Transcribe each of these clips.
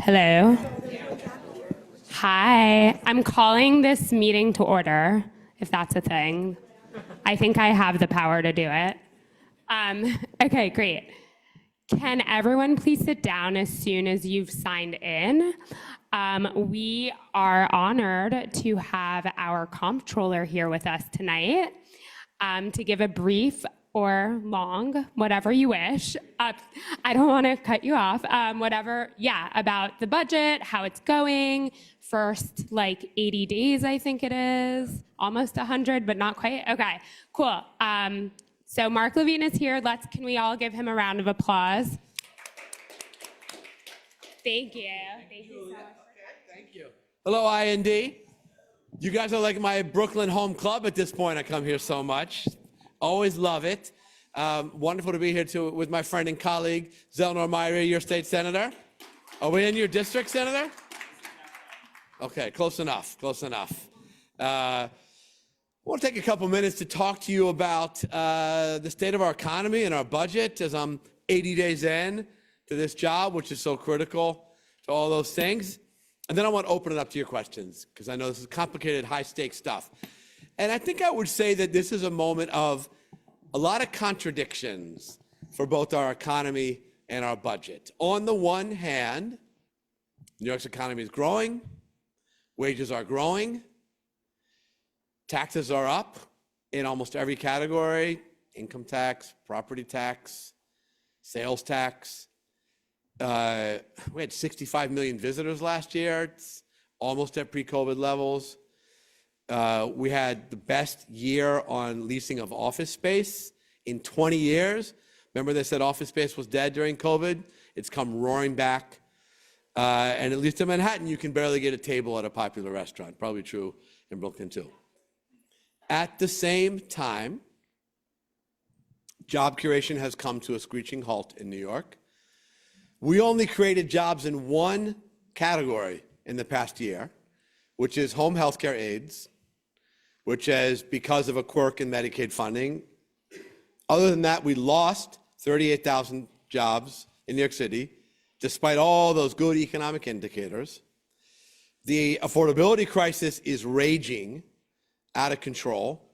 Hello. Hi. I'm calling this meeting to order, if that's a thing. I think I have the power to do it. Okay, great. Can everyone please sit down as soon as you've signed in? We are honored to have our comptroller here with us tonight to give a brief or long, whatever you wish. I don't want to cut you off. About the budget, how it's going. First, 80 days, I think it is. Almost 100, but not quite. Okay, cool. So Mark Levine is here. Can we all give him a round of applause? Thank you. Thank you so much. Thank you. Hello, IND. You guys are like my Brooklyn home club at this point. I come here so much. Always love it. Wonderful to be here too with my friend and colleague, Zelnor Myrie, your state senator. Are we in your district, Senator? Okay, close enough, close enough. I want to take a couple minutes to talk to you about the state of our economy and our budget as I'm 80 days in to this job, which is so critical to all those things. And then I want to open it up to your questions, because I know this is complicated, high-stakes stuff. And I think I would say that this is a moment of a lot of contradictions for both our economy and our budget. On the one hand, New York's economy is growing, wages are growing, taxes are up in almost every category: income tax, property tax, sales tax. We had 65 million visitors last year. It's almost at pre-COVID levels. We had the best year on leasing of office space in 20 years. Remember they said office space was dead during COVID? It's come roaring back. And at least in Manhattan, you can barely get a table at a popular restaurant. Probably true in Brooklyn too. At the same time, job creation has come to a screeching halt in New York. We only created jobs in one category in the past year, which is home health care aides, which is because of a quirk in Medicaid funding. Other than that, we lost 38,000 jobs in New York City, despite all those good economic indicators. The affordability crisis is raging out of control.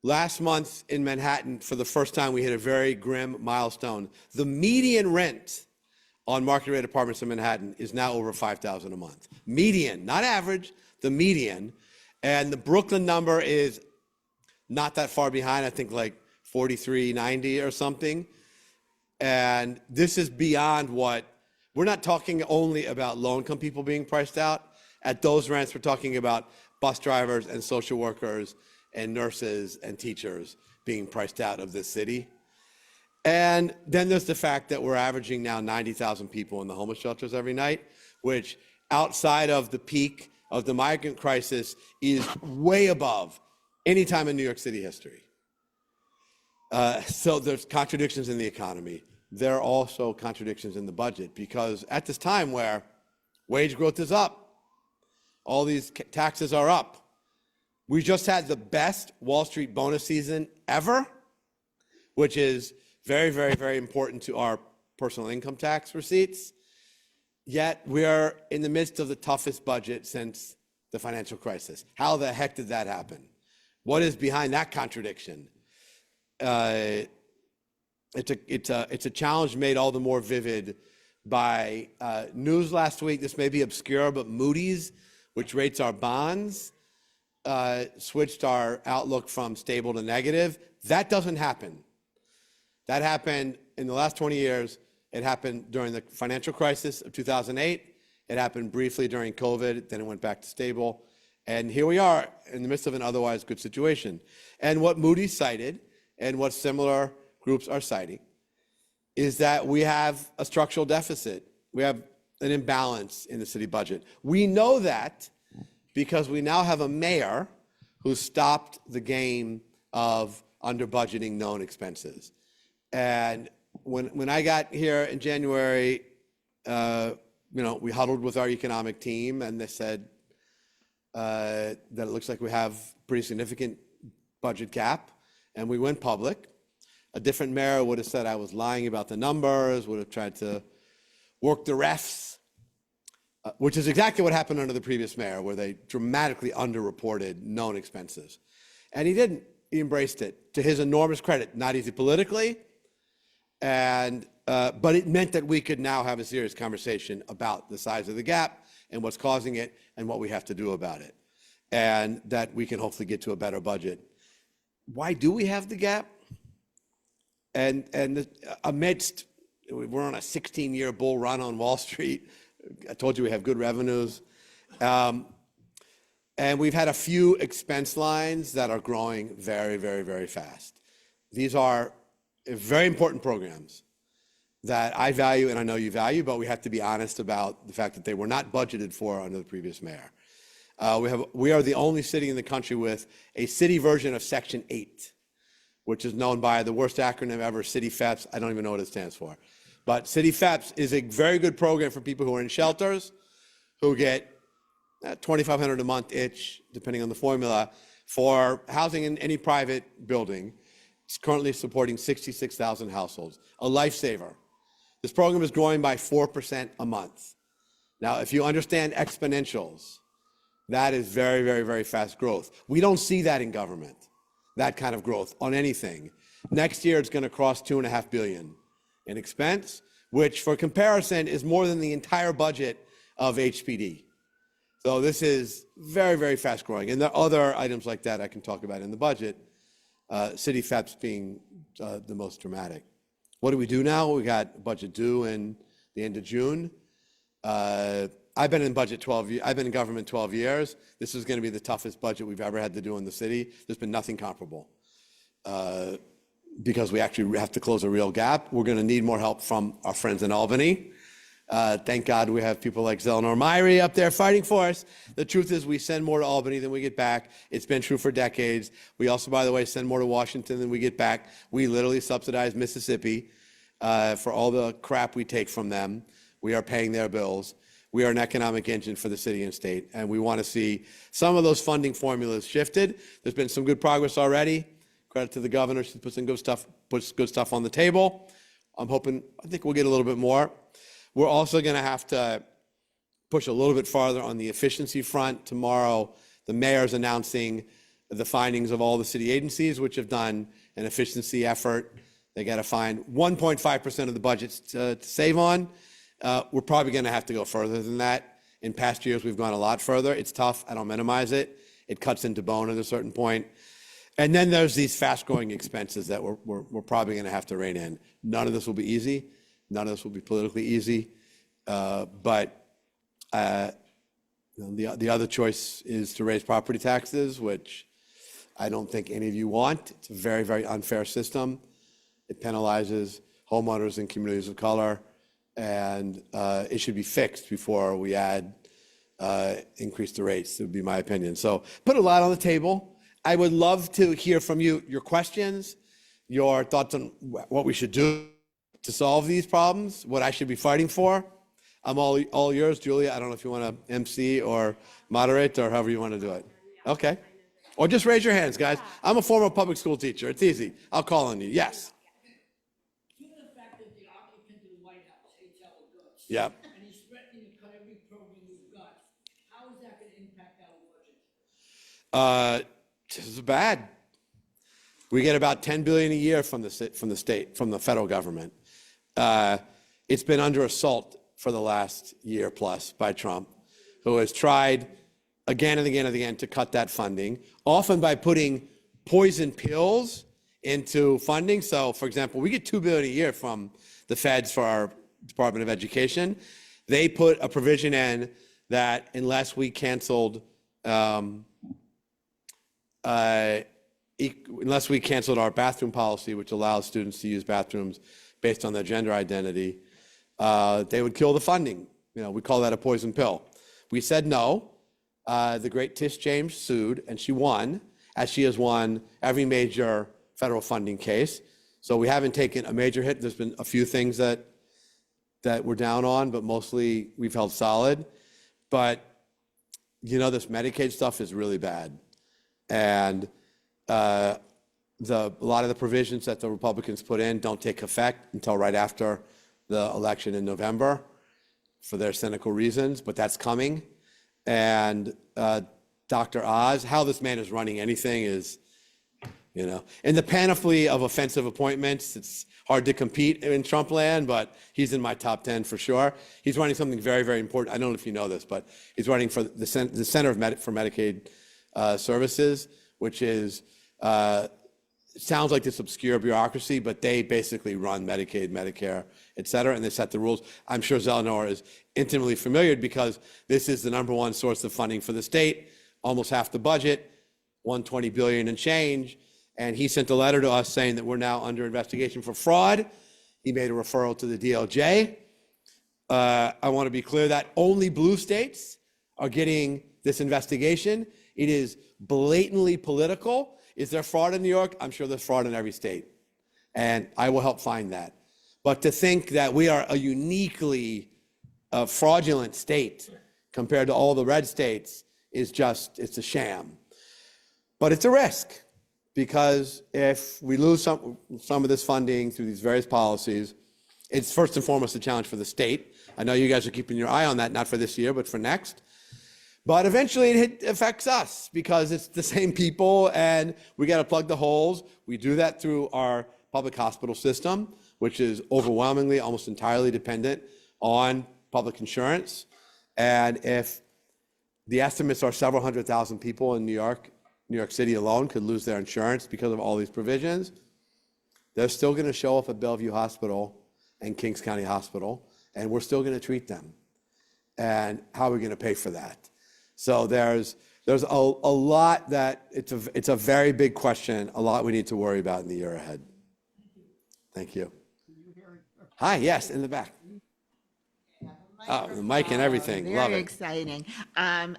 Last month in Manhattan, for the first time, we hit a very grim milestone. The median rent on market rate apartments in Manhattan is now over $5,000 a month. Median, not average, the median. And the Brooklyn number is not that far behind, I think like $43.90 or something. And this is beyond what, we're not talking only about low-income people being priced out. At those rents, we're talking about bus drivers and social workers and nurses and teachers being priced out of this city. And then there's the fact that we're averaging now 90,000 people in the homeless shelters every night, which outside of the peak of the migrant crisis is way above any time in New York City history. So there's contradictions in the economy. There are also contradictions in the budget, because at this time where wage growth is up, all these taxes are up, we just had the best Wall Street bonus season ever, which is very, very, very important to our personal income tax receipts. Yet we are in the midst of the toughest budget since the financial crisis. How the heck did that happen? What is behind that contradiction? It's a challenge made all the more vivid by news last week. This may be obscure, but Moody's, which rates our bonds, switched our outlook from stable to negative. That doesn't happen. That happened in the last 20 years. It happened during the financial crisis of 2008. It happened briefly during COVID. Then it went back to stable. And here we are in the midst of an otherwise good situation. And what Moody's cited, and what similar groups are citing, is that we have a structural deficit. We have an imbalance in the city budget. We know that because we now have a mayor who stopped the game of under-budgeting known expenses. And when I got here in January, we huddled with our economic team, and they said that it looks like we have a pretty significant budget gap, and we went public. A different mayor would have said I was lying about the numbers, would have tried to work the refs which is exactly what happened under the previous mayor, where they dramatically underreported known expenses. And he didn't. He embraced it, to his enormous credit. Not easy politically, but it meant that we could now have a serious conversation about the size of the gap and what's causing it and what we have to do about it, and that we can hopefully get to a better budget. Why do we have the gap? Amidst, we're on a 16-year bull run on Wall Street. I told you we have good revenues. And we've had a few expense lines that are growing very, very, very fast. These are very important programs that I value and I know you value, but we have to be honest about the fact that they were not budgeted for under the previous mayor. We are the only city in the country with a city version of Section 8, which is known by the worst acronym ever, CityFEPS. I don't even know what it stands for. But CityFEPS is a very good program for people who are in shelters, who get $2,500 a month each, depending on the formula, for housing in any private building. It's currently supporting 66,000 households, a lifesaver. This program is growing by 4% a month. Now, if you understand exponentials, that is very, very, very fast growth. We don't see that in government, that kind of growth on anything. Next year, it's going to cross $2.5 billion in expense, which for comparison is more than the entire budget of HPD. So this is very, very fast growing. And there are other items like that I can talk about in the budget, CityFEPS being the most dramatic. What do we do now? We got budget due in the end of June. I've been in government 12 years. This is going to be the toughest budget we've ever had to do in the city. There's been nothing comparable because we actually have to close a real gap. We're going to need more help from our friends in Albany. Thank God we have people like Zelnor Myrie up there fighting for us. The truth is we send more to Albany than we get back. It's been true for decades. We also, by the way, send more to Washington than we get back. We literally subsidize Mississippi for all the crap we take from them. We are paying their bills. We are an economic engine for the city and state, and we want to see some of those funding formulas shifted. There's been some good progress already. Credit to the governor. She puts good stuff on the table. I think we'll get a little bit more. We're also going to have to push a little bit farther on the efficiency front. Tomorrow, the mayor's announcing the findings of all the city agencies, which have done an efficiency effort. They got to find 1.5% of the budget to save on. We're probably going to have to go further than that. In past years, we've gone a lot further. It's tough. I don't minimize it. It cuts into bone at a certain point. And then there's these fast-growing expenses that we're probably going to have to rein in. None of this will be easy. None of this will be politically easy. But the other choice is to raise property taxes, which I don't think any of you want. It's a very, very unfair system. It penalizes homeowners in communities of color. And it should be fixed before we increase the rates, would be my opinion. So put a lot on the table. I would love to hear from you, your questions, your thoughts on what we should do to solve these problems, what I should be fighting for. I'm all yours, Julia. I don't know if you want to MC or moderate or however you want to do it. Okay. Or just raise your hands, guys. I'm a former public school teacher. It's easy. I'll call on you. Yes. Given the fact that the occupant of the White House hates our guts, Yep. and he's threatening to cut every program we've got, how is that going to impact our budget? This is bad. We get about $10 billion a year from the state, from the federal government. It's been under assault for the last year plus by Trump, who has tried again and again and again to cut that funding, often by putting poison pills into funding. So, for example, we get $2 billion a year from the feds for our Department of Education. They put a provision in that unless we canceled our bathroom policy, which allows students to use bathrooms based on their gender identity, they would kill the funding. We call that a poison pill. We said no. The great Tish James sued, and she won, as she has won every major federal funding case. So we haven't taken a major hit. There's been a few things that we're down on, but mostly we've held solid. But, this Medicaid stuff is really bad. And a lot of the provisions that the Republicans put in don't take effect until right after the election in November. for their cynical reasons, but that's coming. And Dr. Oz, how this man is running anything is, in the panoply of offensive appointments, it's hard to compete in Trump land, but he's in my top 10 for sure. He's running something very, very important. I don't know if you know this, but he's running for the Center for Medicaid Services, which is, sounds like this obscure bureaucracy, but they basically run Medicaid, Medicare, et cetera, and they set the rules. I'm sure Zelenor is intimately familiar because this is the #1 source of funding for the state, almost half the budget, $120 billion and change. And he sent a letter to us saying that we're now under investigation for fraud. He made a referral to the DOJ. I want to be clear that only blue states are getting this investigation. It is blatantly political. Is there fraud in New York? I'm sure there's fraud in every state. And I will help find that. But to think that we are a uniquely fraudulent state compared to all the red states is just, it's a sham. But it's a risk. Because if we lose some of this funding through these various policies, it's first and foremost a challenge for the state. I know you guys are keeping your eye on that, not for this year, but for next. But eventually it affects us because it's the same people and we got to plug the holes. We do that through our public hospital system, which is overwhelmingly, almost entirely dependent on public insurance. And if the estimates are several 100,000 people in New York City alone could lose their insurance because of all these provisions, they're still going to show up at Bellevue Hospital and Kings County Hospital, and we're still going to treat them. And how are we going to pay for that? So there's a lot that it's a very big question, a lot we need to worry about in the year ahead. Thank you. Hi, yes, in the back. Oh, the mic and everything. Love Very it. exciting. I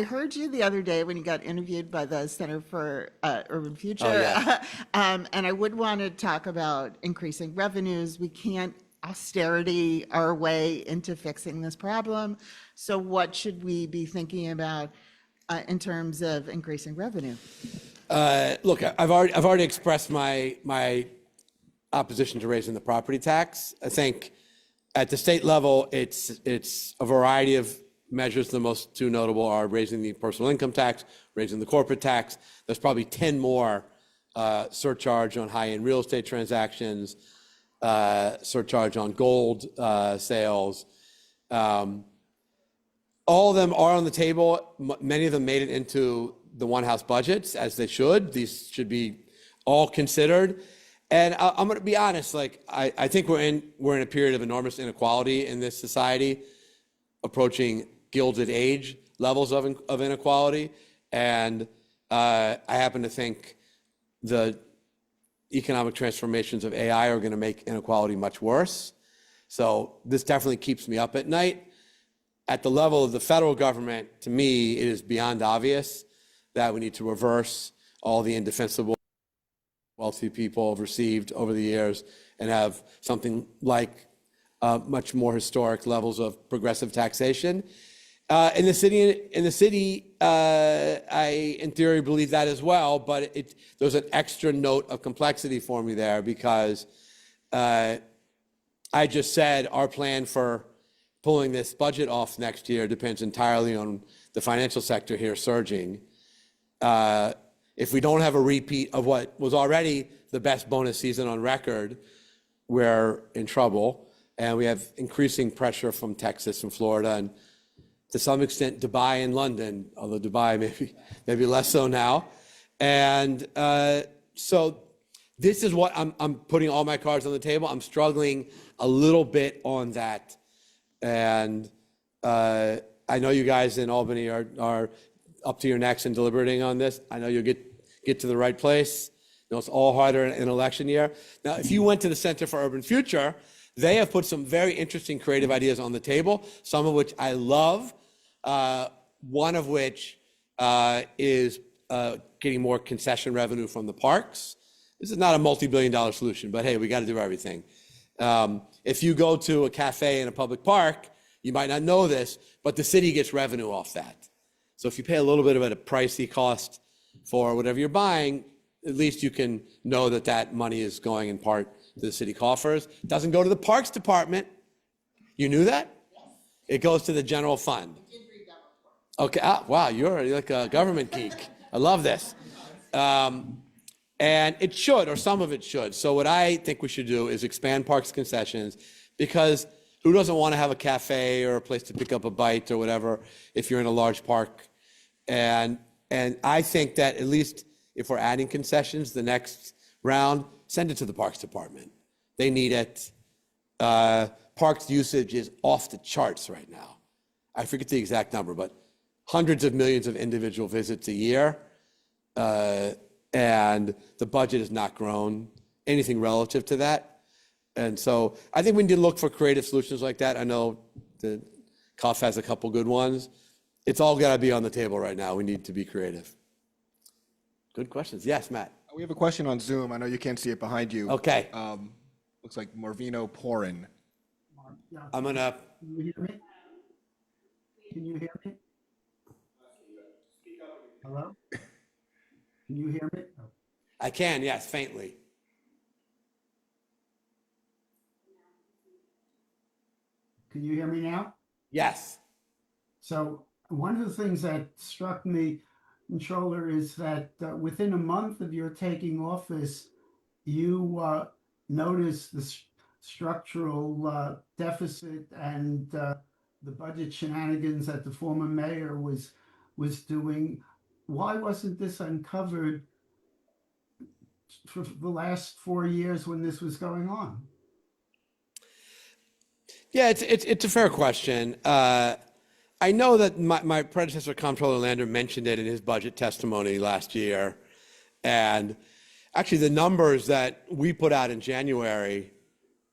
heard you the other day when you got interviewed by the Center for Urban Future. Oh, yeah. And I would want to talk about increasing revenues. We can't austerity our way into fixing this problem. So what should we be thinking about in terms of increasing revenue? Look, I've already expressed my opposition to raising the property tax. I think at the state level, it's a variety of measures. The most two notable are raising the personal income tax, raising the corporate tax. There's probably 10 more surcharge on high-end real estate transactions, surcharge on gold sales. All of them are on the table. Many of them made it into the one-house budgets, as they should. These should be all considered. And I'm going to be honest, I think we're in a period of enormous inequality in this society, approaching Gilded Age levels of inequality. And I happen to think the economic transformations of AI are going to make inequality much worse. So this definitely keeps me up at night. At the level of the federal government, to me, it is beyond obvious that we need to reverse all the indefensible wealthy people have received over the years and have something like much more historic levels of progressive taxation. In the city, I, in theory, believe that as well, but there's an extra note of complexity for me there because I just said our plan for pulling this budget off next year depends entirely on the financial sector here surging. If we don't have a repeat of what was already the best bonus season on record, we're in trouble. And we have increasing pressure from Texas and Florida and to some extent Dubai and London, although Dubai maybe less so now. And so this is what I'm putting all my cards on the table. I'm struggling a little bit on that. And I know you guys in Albany are up to your necks in deliberating on this. I know you'll get to the right place. You know, it's all harder in an election year. Now, if you went to the Center for Urban Future, they have put some very interesting creative ideas on the table, some of which I love, one of which is getting more concession revenue from the parks. This is not a multi-billion-dollar solution, but hey, we got to do everything. If you go to a cafe in a public park, you might not know this, but the city gets revenue off that. So if you pay a little bit of a pricey cost for whatever you're buying, at least you can know that that money is going in part to the city coffers. It doesn't go to the Parks Department. You knew that? It goes to the general fund. Okay, wow, you're like a government geek. I love this. And it should, or some of it should. So what I think we should do is expand parks concessions, because who doesn't want to have a cafe or a place to pick up a bite or whatever if you're in a large park? And I think that at least if we're adding concessions the next round, send it to the Parks Department. They need it. Parks usage is off the charts right now. I forget the exact number, but hundreds of millions of individual visits a year. And the budget has not grown anything relative to that. And so I think we need to look for creative solutions like that. I know the CUF has a couple good ones. It's all got to be on the table right now. We need to be creative. Good questions. Yes, Matt. We have a question on Zoom. I know you can't see it behind you. Okay. Looks like Marvino Porin. I'm going to. Can you hear me? Can you hear me? Hello? Can you hear me? Oh. I can, yes, faintly. Can you hear me now? Yes. So one of the things that struck me, Controller, is that within a month of your taking office, you noticed the structural deficit and the budget shenanigans that the former mayor was doing. Why wasn't this uncovered for the last 4 years when this was going on? Yeah, it's a fair question. I know that my predecessor, Comptroller Lander, mentioned it in his budget testimony last year. And actually, the numbers that we put out in January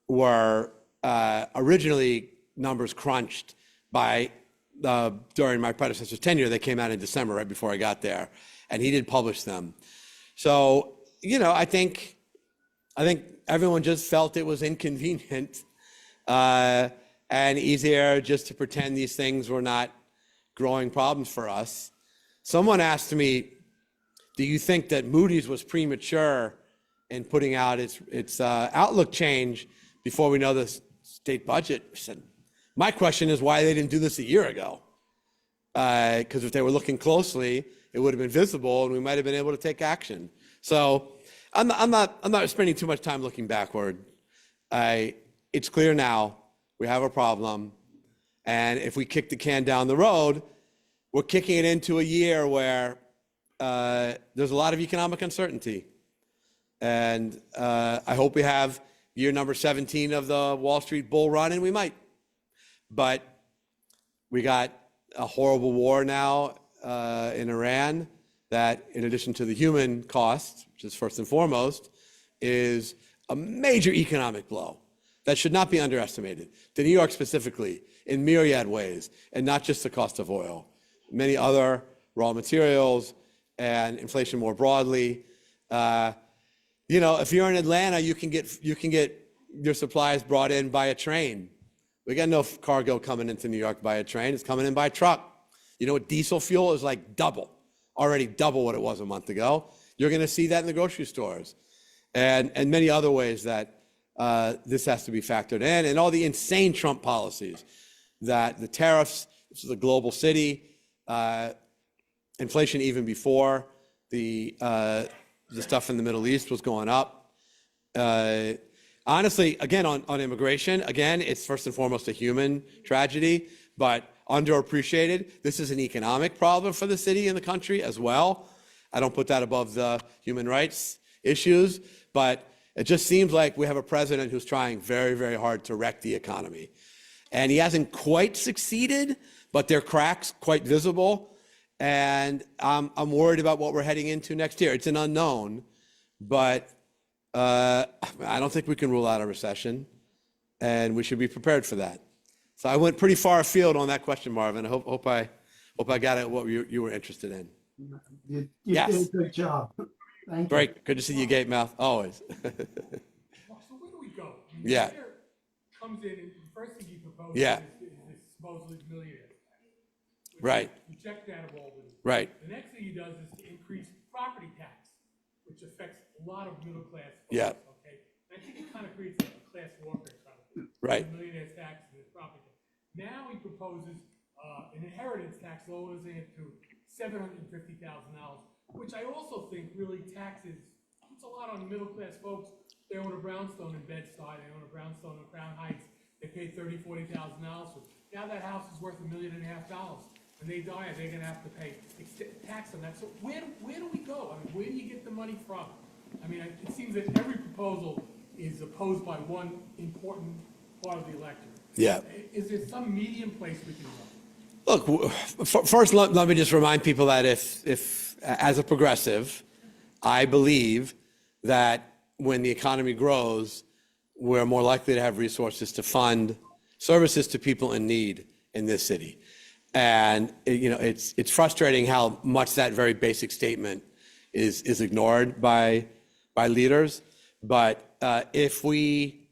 were originally numbers crunched by during my predecessor's tenure. They came out in December, right before I got there, and he did publish them. So, I think everyone just felt it was inconvenient and easier just to pretend these things were not growing problems for us. Someone asked me, do you think that Moody's was premature in putting out its outlook change before we know the state budget? I said, my question is why they didn't do this a year ago. Because if they were looking closely, it would have been visible and we might have been able to take action. So I'm not spending too much time looking backward. It's clear now we have a problem. And if we kick the can down the road, we're kicking it into a year where there's a lot of economic uncertainty. And I hope we have year number 17 of the Wall Street bull run, and we might. But we got a horrible war now in Iran that, in addition to the human cost, which is first and foremost, is a major economic blow that should not be underestimated. To New York specifically, in myriad ways, and not just the cost of oil. Many other raw materials and inflation more broadly. If you're in Atlanta, you can get your supplies brought in by a train. We got no cargo coming into New York by a train. It's coming in by truck. You know what? Diesel fuel is like already double what it was a month ago. You're going to see that in the grocery stores, and many other ways that this has to be factored in, and all the insane Trump policies, that the tariffs. This is a global city. Inflation even before the stuff in the Middle East was going up. Honestly, again, on immigration, again, it's first and foremost a human tragedy, but underappreciated. This is an economic problem for the city and the country as well. I don't put that above the human rights issues, but it just seems like we have a president who's trying very, very hard to wreck the economy. And he hasn't quite succeeded, but there are cracks quite visible. And I'm worried about what we're heading into next year. It's an unknown, but I don't think we can rule out a recession, and we should be prepared for that. So I went pretty far afield on that question, Marvin. I hope I got at what you were interested in. You Yes. did a good job. Thank you. Great, good to see you, Gatemouth, always. So where do we go? I mean, Yeah. the mayor comes in and the first thing he proposes Yeah. is this supposedly millionaire tax. which Right. We checked that of Albany. Right. The next thing he does is to increase property tax, which affects a lot of middle class folks. Yeah. Okay, and I think it kind of creates a class warfare kind of. Right. The millionaire tax and the property Now he proposes, an inheritance tax lowering it to $750,000, which I also think really taxes, puts a lot on middle-class folks. They own a brownstone in Bed-Stuy, they own a brownstone in Crown Heights, they pay $30,000-$40,000 for. Now that house is worth $1.5 million. When they die, they're gonna have to pay tax on that. So where do we go? I mean, where do you get the money from? I mean, it seems that every proposal is opposed by one important part of the electorate. Yeah. Is there some medium place we can go? Look, first, let me just remind people that if as a progressive, I believe that when the economy grows, we're more likely to have resources to fund services to people in need in this city. And it's frustrating how much that very basic statement is ignored by leaders. But if we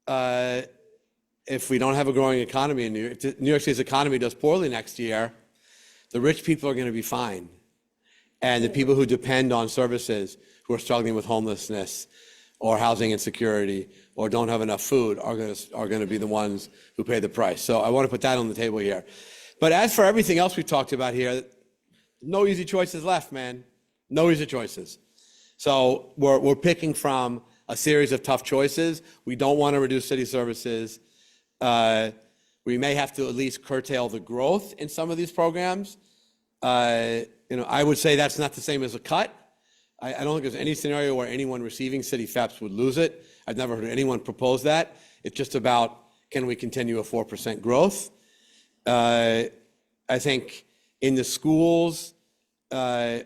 don't have a growing economy in New York, New York City's economy does poorly next year, the rich people are going to be fine. And the people who depend on services, who are struggling with homelessness or housing insecurity or don't have enough food are going to be the ones who pay the price. So I want to put that on the table here. But as for everything else we've talked about here, no easy choices left, man. No easy choices. So we're picking from a series of tough choices. We don't want to reduce city services. We may have to at least curtail the growth in some of these programs. I would say that's not the same as a cut. I don't think there's any scenario where anyone receiving city FEPS would lose it. I've never heard anyone propose that. It's just about, can we continue a 4% growth? I think in the schools, I'm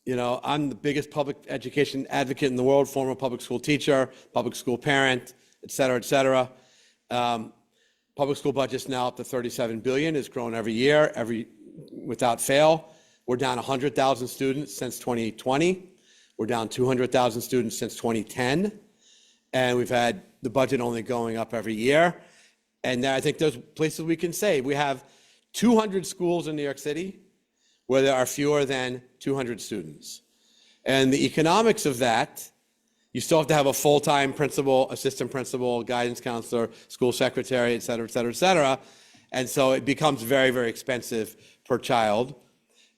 the biggest public education advocate in the world, former public school teacher, public school parent, et cetera, et cetera. Public school budget's now up to $37 billion. It's grown every year, without fail. We're down 100,000 students since 2020. We're down 200,000 students since 2010. And we've had the budget only going up every year. And I think there's places we can say. We have 200 schools in New York City where there are fewer than 200 students. And the economics of that, you still have to have a full-time principal, assistant principal, guidance counselor, school secretary, et cetera, et cetera, et cetera. And so it becomes very, very expensive per child.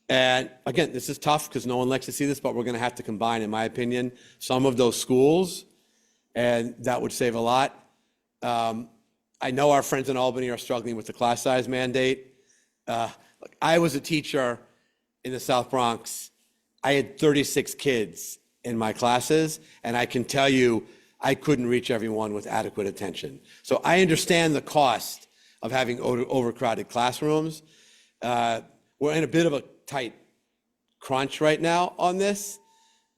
And again, this is tough because no one likes to see this, but we're going to have to combine, in my opinion, some of those schools, and that would save a lot. I know our friends in Albany are struggling with the class size mandate. I was a teacher in the South Bronx. I had 36 kids in my classes, and I can tell you I couldn't reach everyone with adequate attention. So I understand the cost of having overcrowded classrooms. We're in a bit of a tight crunch right now on this.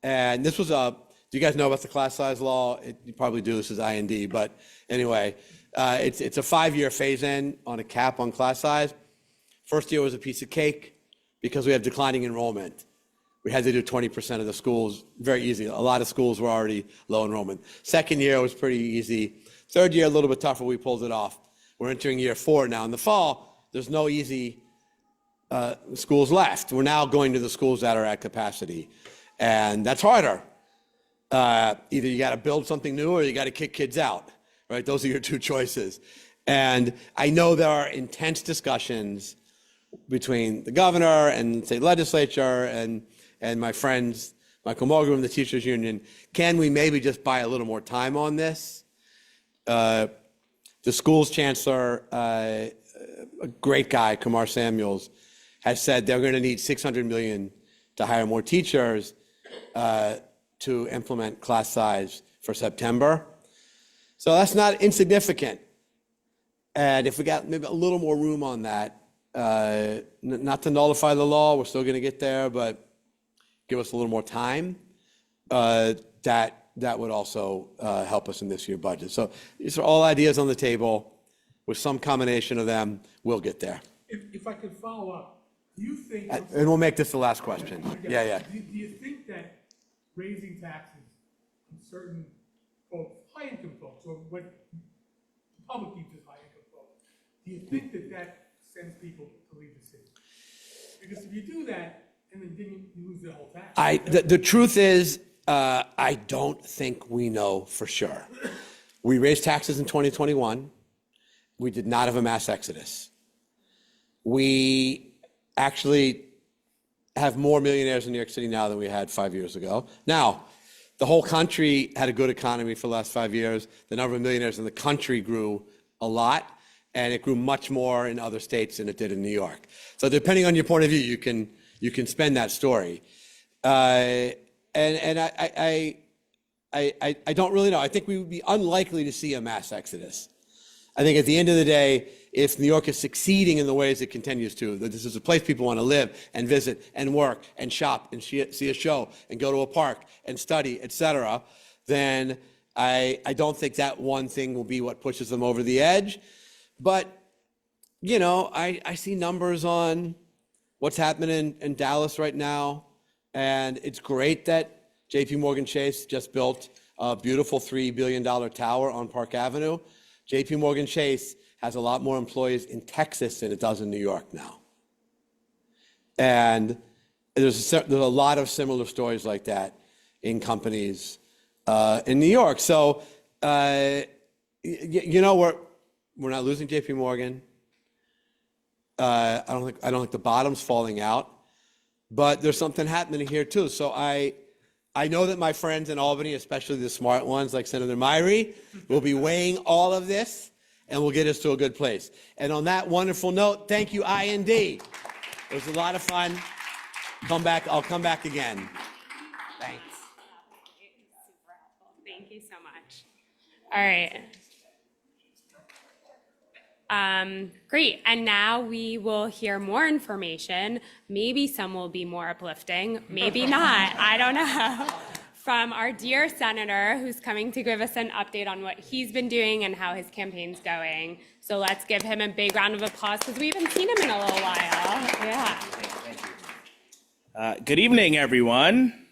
And this was do you guys know about the class size law? You probably do, this is IND, but anyway, it's a 5-year phase-in on a cap on class size. First year was a piece of cake because we have declining enrollment. We had to do 20% of the schools, very easy. A lot of schools were already low enrollment. Second year was pretty easy. Third year, a little bit tougher, we pulled it off. We're entering year 4 now. In the fall, there's no easy schools left. We're now going to the schools that are at capacity. And that's harder. Either you got to build something new or you got to kick kids out, right? Those are your two choices. And I know there are intense discussions between the governor and the state legislature and my friends, Michael Mulgrew, the teachers union. Can we maybe just buy a little more time on this? The school's chancellor, a great guy, Kumar Samuels, has said they're going to need $600 million to hire more teachers to implement class size for September. So that's not insignificant. And if we got maybe a little more room on that, not to nullify the law, we're still going to get there, but give us a little more time, that would also help us in this year's budget. So these are all ideas on the table. With some combination of them, we'll get there. If I could follow up, do you think? And we'll make this the last question. Yeah. Do you think that raising taxes on certain folks, high-income folks, or what the public deems as high-income folks, do you think that sends people to leave the city? Because if you do that, and then you lose the whole tax. The truth is, I don't think we know for sure. We raised taxes in 2021, we did not have a mass exodus. We actually have more millionaires in New York City now than we had 5 years ago. Now, the whole country had a good economy for the last 5 years. The number of millionaires in the country grew a lot, and it grew much more in other states than it did in New York. So depending on your point of view, you can spin that story. And I don't really know. I think we would be unlikely to see a mass exodus. I think at the end of the day, if New York is succeeding in the ways it continues to, that this is a place people want to live and visit and work and shop and see a show and go to a park and study, et cetera, then I don't think that one thing will be what pushes them over the edge. But, you know, I see numbers on what's happening in Dallas right now. And it's great that JP Morgan Chase just built a beautiful $3 billion tower on Park Avenue. JP Morgan Chase has a lot more employees in Texas than it does in New York now. And there's a lot of similar stories like that in companies in New York. So, you know, we're not losing JP Morgan. I don't think the bottom's falling out, but there's something happening here too. So I know that my friends in Albany, especially the smart ones like Senator Myrie, will be weighing all of this and will get us to a good place. And on that wonderful note, thank you, IND. It was a lot of fun. I'll come back again. Thanks. Super helpful. Thank you so much. All right. Great. And now we will hear more information. Maybe some will be more uplifting, maybe not. I don't know. From our dear senator, who's coming to give us an update on what he's been doing and how his campaign's going. So let's give him a big round of applause because we haven't seen him in a little while. Yeah. Good evening, everyone.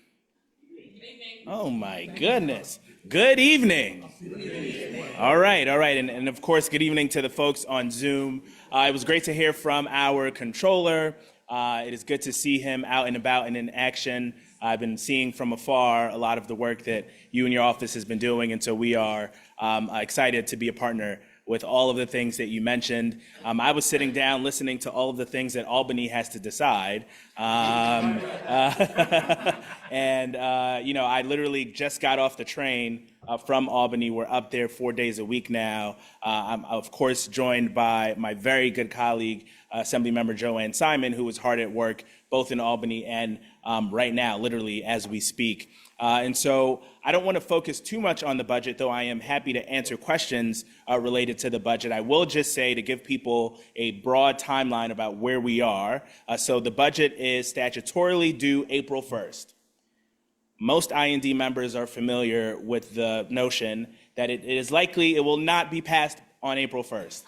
Oh my goodness. Good evening. All right. And of course, good evening to the folks on Zoom. It was great to hear from our controller. It is good to see him out and about and in action. I've been seeing from afar a lot of the work that you and your office has been doing, and so we are excited to be a partner with all of the things that you mentioned. I was sitting down listening to all of the things that Albany has to decide. And, you know, I literally just got off the train from Albany. We're up there 4 days a week now. I'm, of course, joined by my very good colleague, Assemblymember Joanne Simon, who is hard at work both in Albany and right now, literally as we speak. And so I don't want to focus too much on the budget, though I am happy to answer questions related to the budget. I will just say to give people a broad timeline about where we are. So the budget is statutorily due April 1st. Most IND members are familiar with the notion that it is likely it will not be passed on April 1st.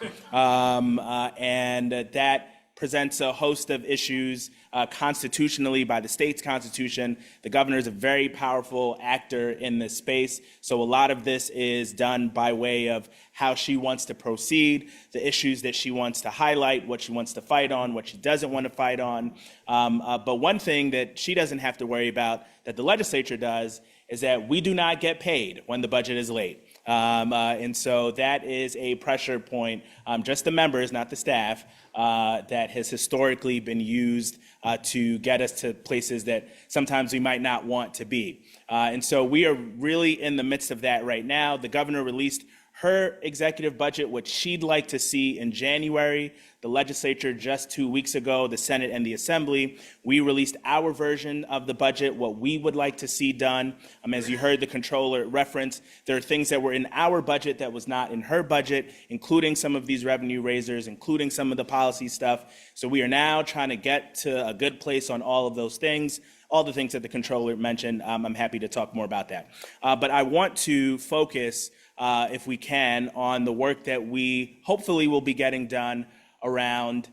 And that presents a host of issues constitutionally by the state's constitution. The governor is a very powerful actor in this space. So a lot of this is done by way of how she wants to proceed, the issues that she wants to highlight, what she wants to fight on, what she doesn't want to fight on. But one thing that she doesn't have to worry about that the legislature does is that we do not get paid when the budget is late. And so that is a pressure point, just the members, not the staff, that has historically been used to get us to places that sometimes we might not want to be. And so we are really in the midst of that right now. The governor released her executive budget, which she'd like to see in January. The legislature just 2 weeks ago, the Senate and the Assembly, we released our version of the budget, what we would like to see done. As you heard the controller reference, there are things that were in our budget that was not in her budget, including some of these revenue raisers, including some of the policy stuff. So we are now trying to get to a good place on all of those things. All the things that the controller mentioned, I'm happy to talk more about that. But I want to focus, if we can, on the work that we hopefully will be getting done around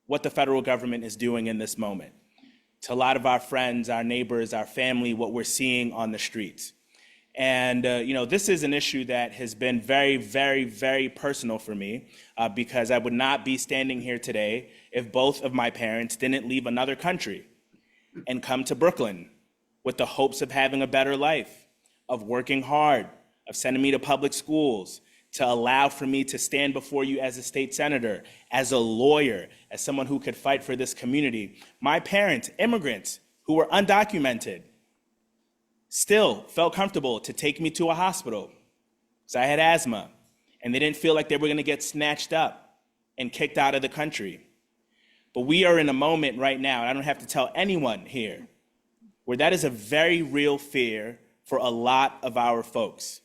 what the federal government is doing in this moment. To a lot of our friends, our neighbors, our family, what we're seeing on the streets. And, you know, this is an issue that has been very, very, very personal for me because I would not be standing here today if both of my parents didn't leave another country and come to Brooklyn with the hopes of having a better life, of working hard, of sending me to public schools, to allow for me to stand before you as a state senator, as a lawyer, as someone who could fight for this community. My parents, immigrants who were undocumented, still felt comfortable to take me to a hospital because I had asthma, and they didn't feel like they were going to get snatched up and kicked out of the country. But we are in a moment right now, and I don't have to tell anyone here, where that is a very real fear for a lot of our folks.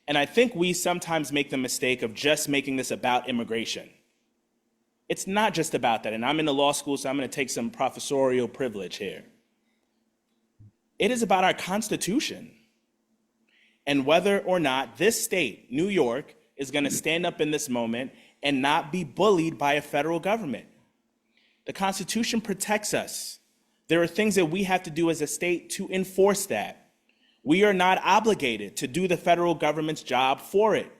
And I think we sometimes make the mistake of just making this about immigration. It's not just about that, and I'm in the law school, so I'm going to take some professorial privilege here. It is about our Constitution and whether or not this state, New York, is going to stand up in this moment and not be bullied by a federal government. The Constitution protects us. There are things that we have to do as a state to enforce that. We are not obligated to do the federal government's job for it.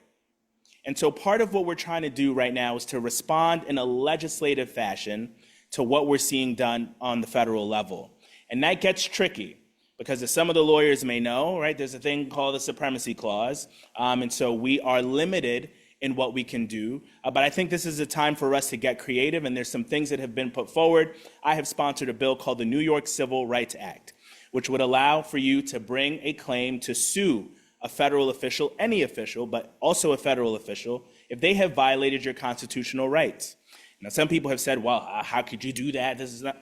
And so part of what we're trying to do right now is to respond in a legislative fashion to what we're seeing done on the federal level. And that gets tricky because as some of the lawyers may know, right, there's a thing called the Supremacy Clause. And so we are limited in what we can do. But I think this is a time for us to get creative, and there's some things that have been put forward. I have sponsored a bill called the New York Civil Rights Act, which would allow for you to bring a claim to sue a federal official, any official, but also a federal official, if they have violated your constitutional rights. Now, some people have said, well, how could you do that? This is not.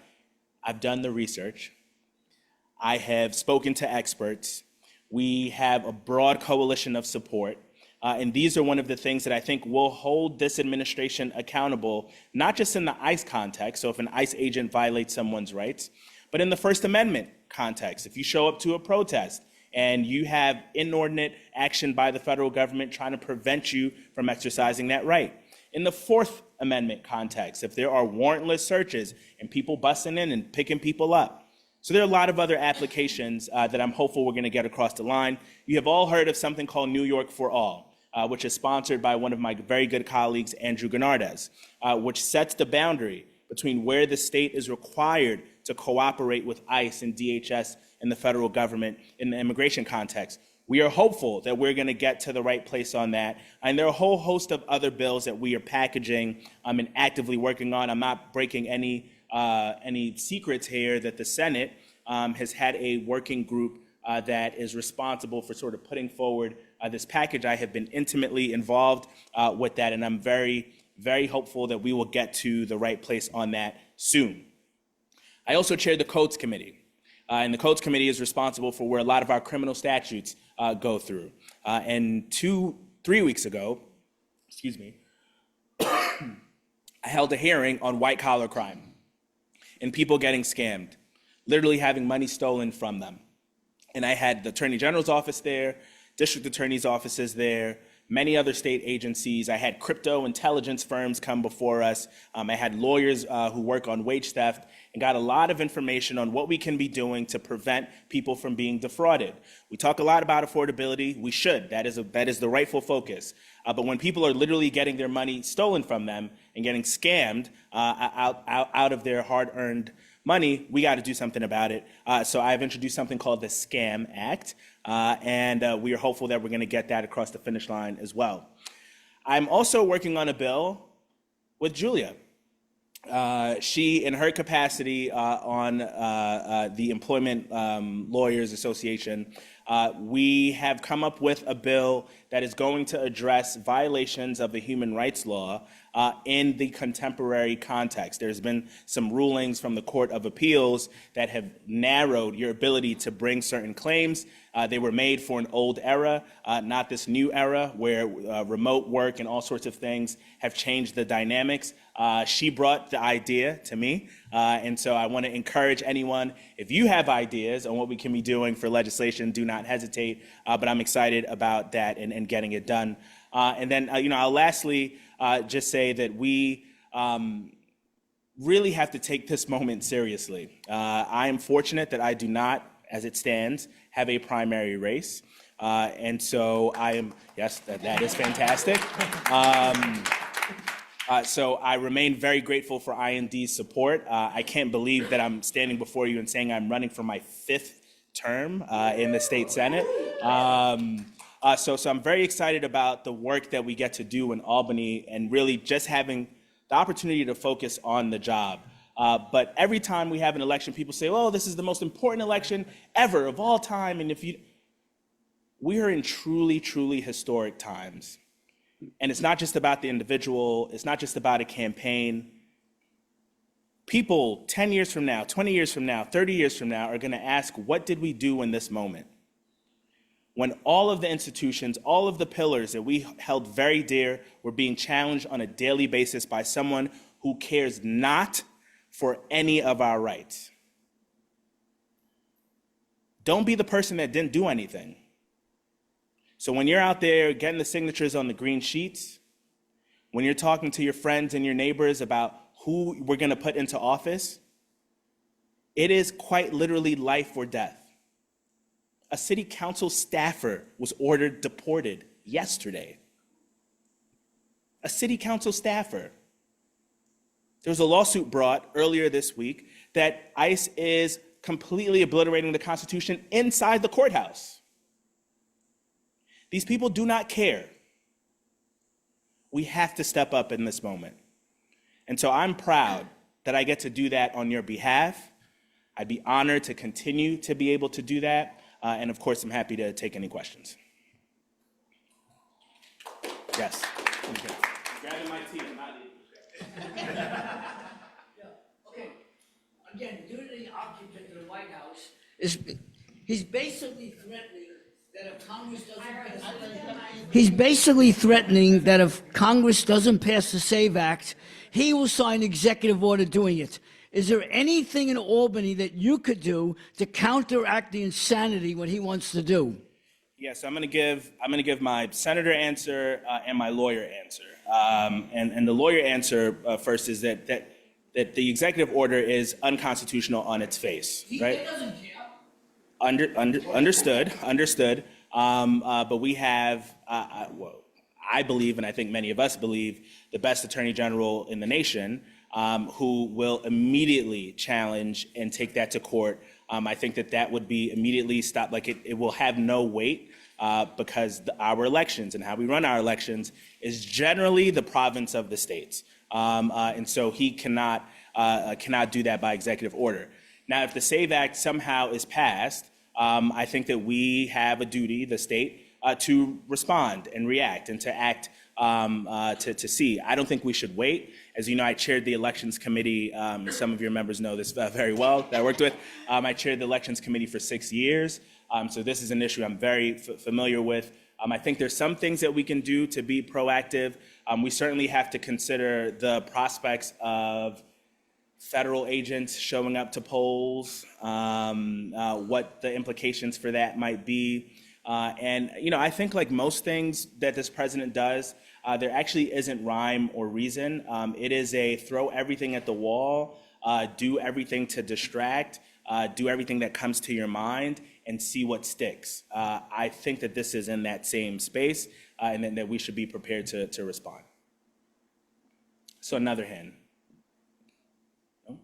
I've done the research. I have spoken to experts. We have a broad coalition of support. And these are one of the things that I think will hold this administration accountable, not just in the ICE context, so if an ICE agent violates someone's rights, but in the First Amendment context. If you show up to a protest and you have inordinate action by the federal government trying to prevent you from exercising that right. In the Fourth Amendment context, if there are warrantless searches and people busting in and picking people up. So there are a lot of other applications that I'm hopeful we're going to get across the line. You have all heard of something called New York for All, which is sponsored by one of my very good colleagues, Andrew Gennardez, which sets the boundary between where the state is required to cooperate with ICE and DHS and the federal government in the immigration context. We are hopeful that we're going to get to the right place on that. And there are a whole host of other bills that we are packaging and actively working on. I'm not breaking any secrets here that the Senate has had a working group that is responsible for sort of putting forward this package. I have been intimately involved with that, and I'm very, very hopeful that we will get to the right place on that soon. I also chair the Codes Committee, and the Codes Committee is responsible for where a lot of our criminal statutes go through. And 3 weeks ago, I held a hearing on white-collar crime and people getting scammed, literally having money stolen from them. And I had the Attorney General's office there, district attorney's offices there, many other state agencies. I had crypto intelligence firms come before us. I had lawyers who work on wage theft, and got a lot of information on what we can be doing to prevent people from being defrauded. We talk a lot about affordability. We should. That is the rightful focus. But when people are literally getting their money stolen from them and getting scammed out of their hard-earned money, we got to do something about it. So I've introduced something called the SCAM Act, and we are hopeful that we're going to get that across the finish line as well. I'm also working on a bill with Julia. She, in her capacity on the Employment Lawyers Association, we have come up with a bill that is going to address violations of the human rights law in the contemporary context. There's been some rulings from the Court of Appeals that have narrowed your ability to bring certain claims. They were made for an old era, not this new era where remote work and all sorts of things have changed the dynamics. She brought the idea to me, and so I want to encourage anyone, if you have ideas on what we can be doing for legislation, do not hesitate, but I'm excited about that and getting it done. And then, I'll lastly just say that we really have to take this moment seriously. I am fortunate that I do not, as it stands, have a primary race. And so I am, yes, that is fantastic. So I remain very grateful for IND's support. I can't believe that I'm standing before you and saying I'm running for my 5th term in the state Senate. So I'm very excited about the work that we get to do in Albany and really just having the opportunity to focus on the job. But every time we have an election, people say, "Oh, this is the most important election ever of all time." And we are in truly, truly historic times. And it's not just about the individual. It's not just about a campaign. People 10 years from now, 20 years from now, 30 years from now are going to ask, what did we do in this moment? When all of the institutions, all of the pillars that we held very dear were being challenged on a daily basis by someone who cares not for any of our rights. Don't be the person that didn't do anything. So when you're out there getting the signatures on the green sheets, when you're talking to your friends and your neighbors about who we're going to put into office, it is quite literally life or death. A city council staffer was ordered deported yesterday. A city council staffer. There was a lawsuit brought earlier this week that ICE is completely obliterating the Constitution inside the courthouse. These people do not care. We have to step up in this moment. And so I'm proud that I get to do that on your behalf. I'd be honored to continue to be able to do that. And of course, I'm happy to take any questions. Yes. Okay. Grabbing my tea, I'm not eating. Okay, again, due to the occupant of the White House, he's basically threatening that if Congress doesn't pass the SAVE Act, he will sign executive order doing it. Is there anything in Albany that you could do to counteract the insanity what he wants to do? Yes, I'm going to give my senator answer and my lawyer answer. And the lawyer answer first is that the executive order is unconstitutional on its face, right? He doesn't care. Understood. But we have, well, I believe, and I think many of us believe, the best attorney general in the nation, who will immediately challenge and take that to court. I think that would be immediately stopped. Like it will have no weight because our elections and how we run our elections is generally the province of the states. And so he cannot do that by executive order. Now, if the SAVE Act somehow is passed, I think that we have a duty, the state, to respond and react and to act to see. I don't think we should wait. As you know, I chaired the elections committee. Some of your members know this very well that I worked with. I chaired the elections committee for 6 years. So this is an issue I'm very familiar with. I think there's some things that we can do to be proactive. We certainly have to consider the prospects of federal agents showing up to polls, what the implications for that might be. And, you know, I think like most things that this president does, there actually isn't rhyme or reason. It is a throw everything at the wall, do everything to distract, do everything that comes to your mind and see what sticks. I think that this is in that same space and that we should be prepared to respond. So another hand. No?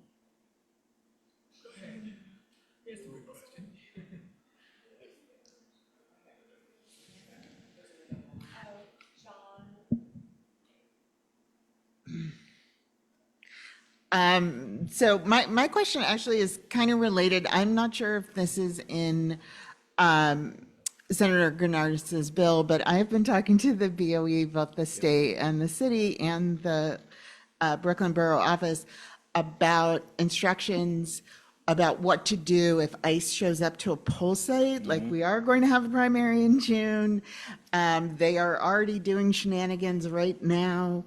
So my question actually is kind of related. I'm not sure if this is in Senator Gennardis's bill, but I've been talking to the BOE, both the state and the city and the Brooklyn Borough Office about instructions about what to do if ICE shows up to a poll site. Like we are going to have a primary in June. They are already doing shenanigans right now.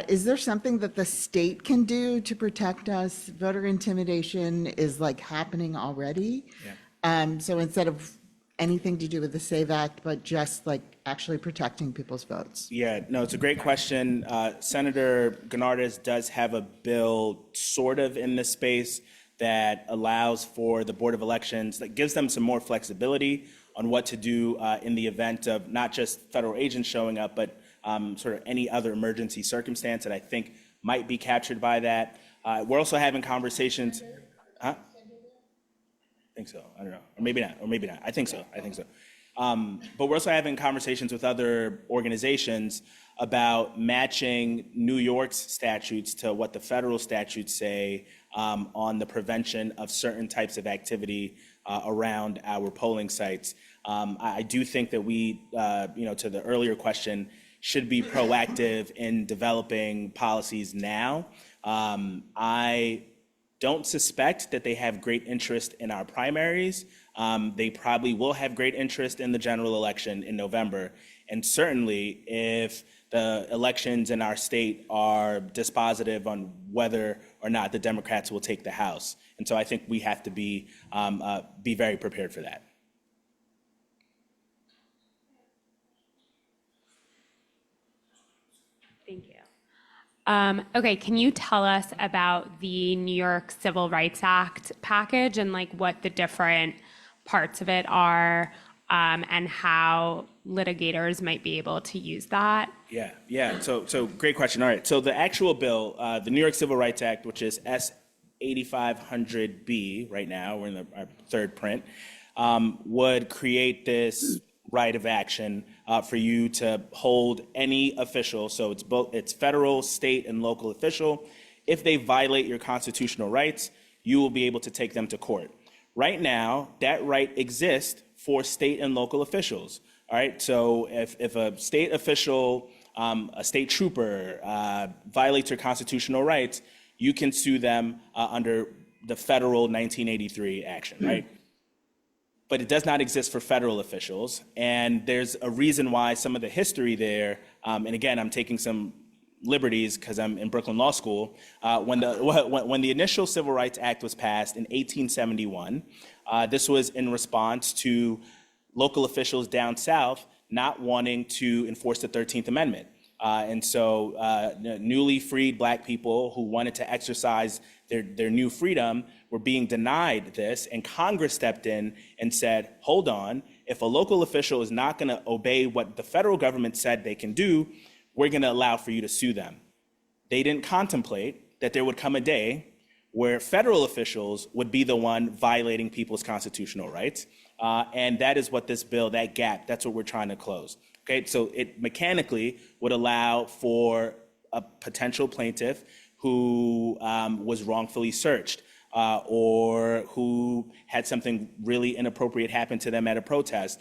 Is there something that the state can do to protect us? Voter intimidation is like happening already. Yeah. So instead of anything to do with the SAVE Act, but just like actually protecting people's votes. Yeah, no, it's a great question. Senator Gennardis does have a bill sort of in this space that allows for the Board of Elections, that gives them some more flexibility on what to do in the event of not just federal agents showing up, but sort of any other emergency circumstance that I think might be captured by that. We're also having conversations. Huh? I think so. I don't know. Or maybe not. I think so. But we're also having conversations with other organizations about matching New York's statutes to what the federal statutes say on the prevention of certain types of activity around our polling sites. I do think that we, to the earlier question, should be proactive in developing policies now. I don't suspect that they have great interest in our primaries. They probably will have great interest in the general election in November. And certainly, if the elections in our state are dispositive on whether or not the Democrats will take the House. And so I think we have to be very prepared for that. Thank you. Okay, can you tell us about the New York Civil Rights Act package and like what the different parts of it are and how litigators might be able to use that? Yeah. So great question. All right. So the actual bill, the New York Civil Rights Act, which is S 8500B right now, we're in our third print, would create this right of action for you to hold any official, so it's federal, state, and local official. If they violate your constitutional rights, you will be able to take them to court. Right now, that right exists for state and local officials. All right, so if a state official, a state trooper violates your constitutional rights, you can sue them under the federal 1983 action, right? But it does not exist for federal officials. And there's a reason why some of the history there, and again, I'm taking some liberties because I'm in Brooklyn Law School. When the initial Civil Rights Act was passed in 1871, this was in response to local officials down south not wanting to enforce the 13th Amendment. And so newly freed Black people who wanted to exercise their new freedom were being denied this, and Congress stepped in and said, hold on, if a local official is not going to obey what the federal government said they can do, we're going to allow for you to sue them. They didn't contemplate that there would come a day where federal officials would be the one violating people's constitutional rights. And that is what this bill, that gap, that's what we're trying to close. Okay, so it mechanically would allow for a potential plaintiff who was wrongfully searched or who had something really inappropriate happen to them at a protest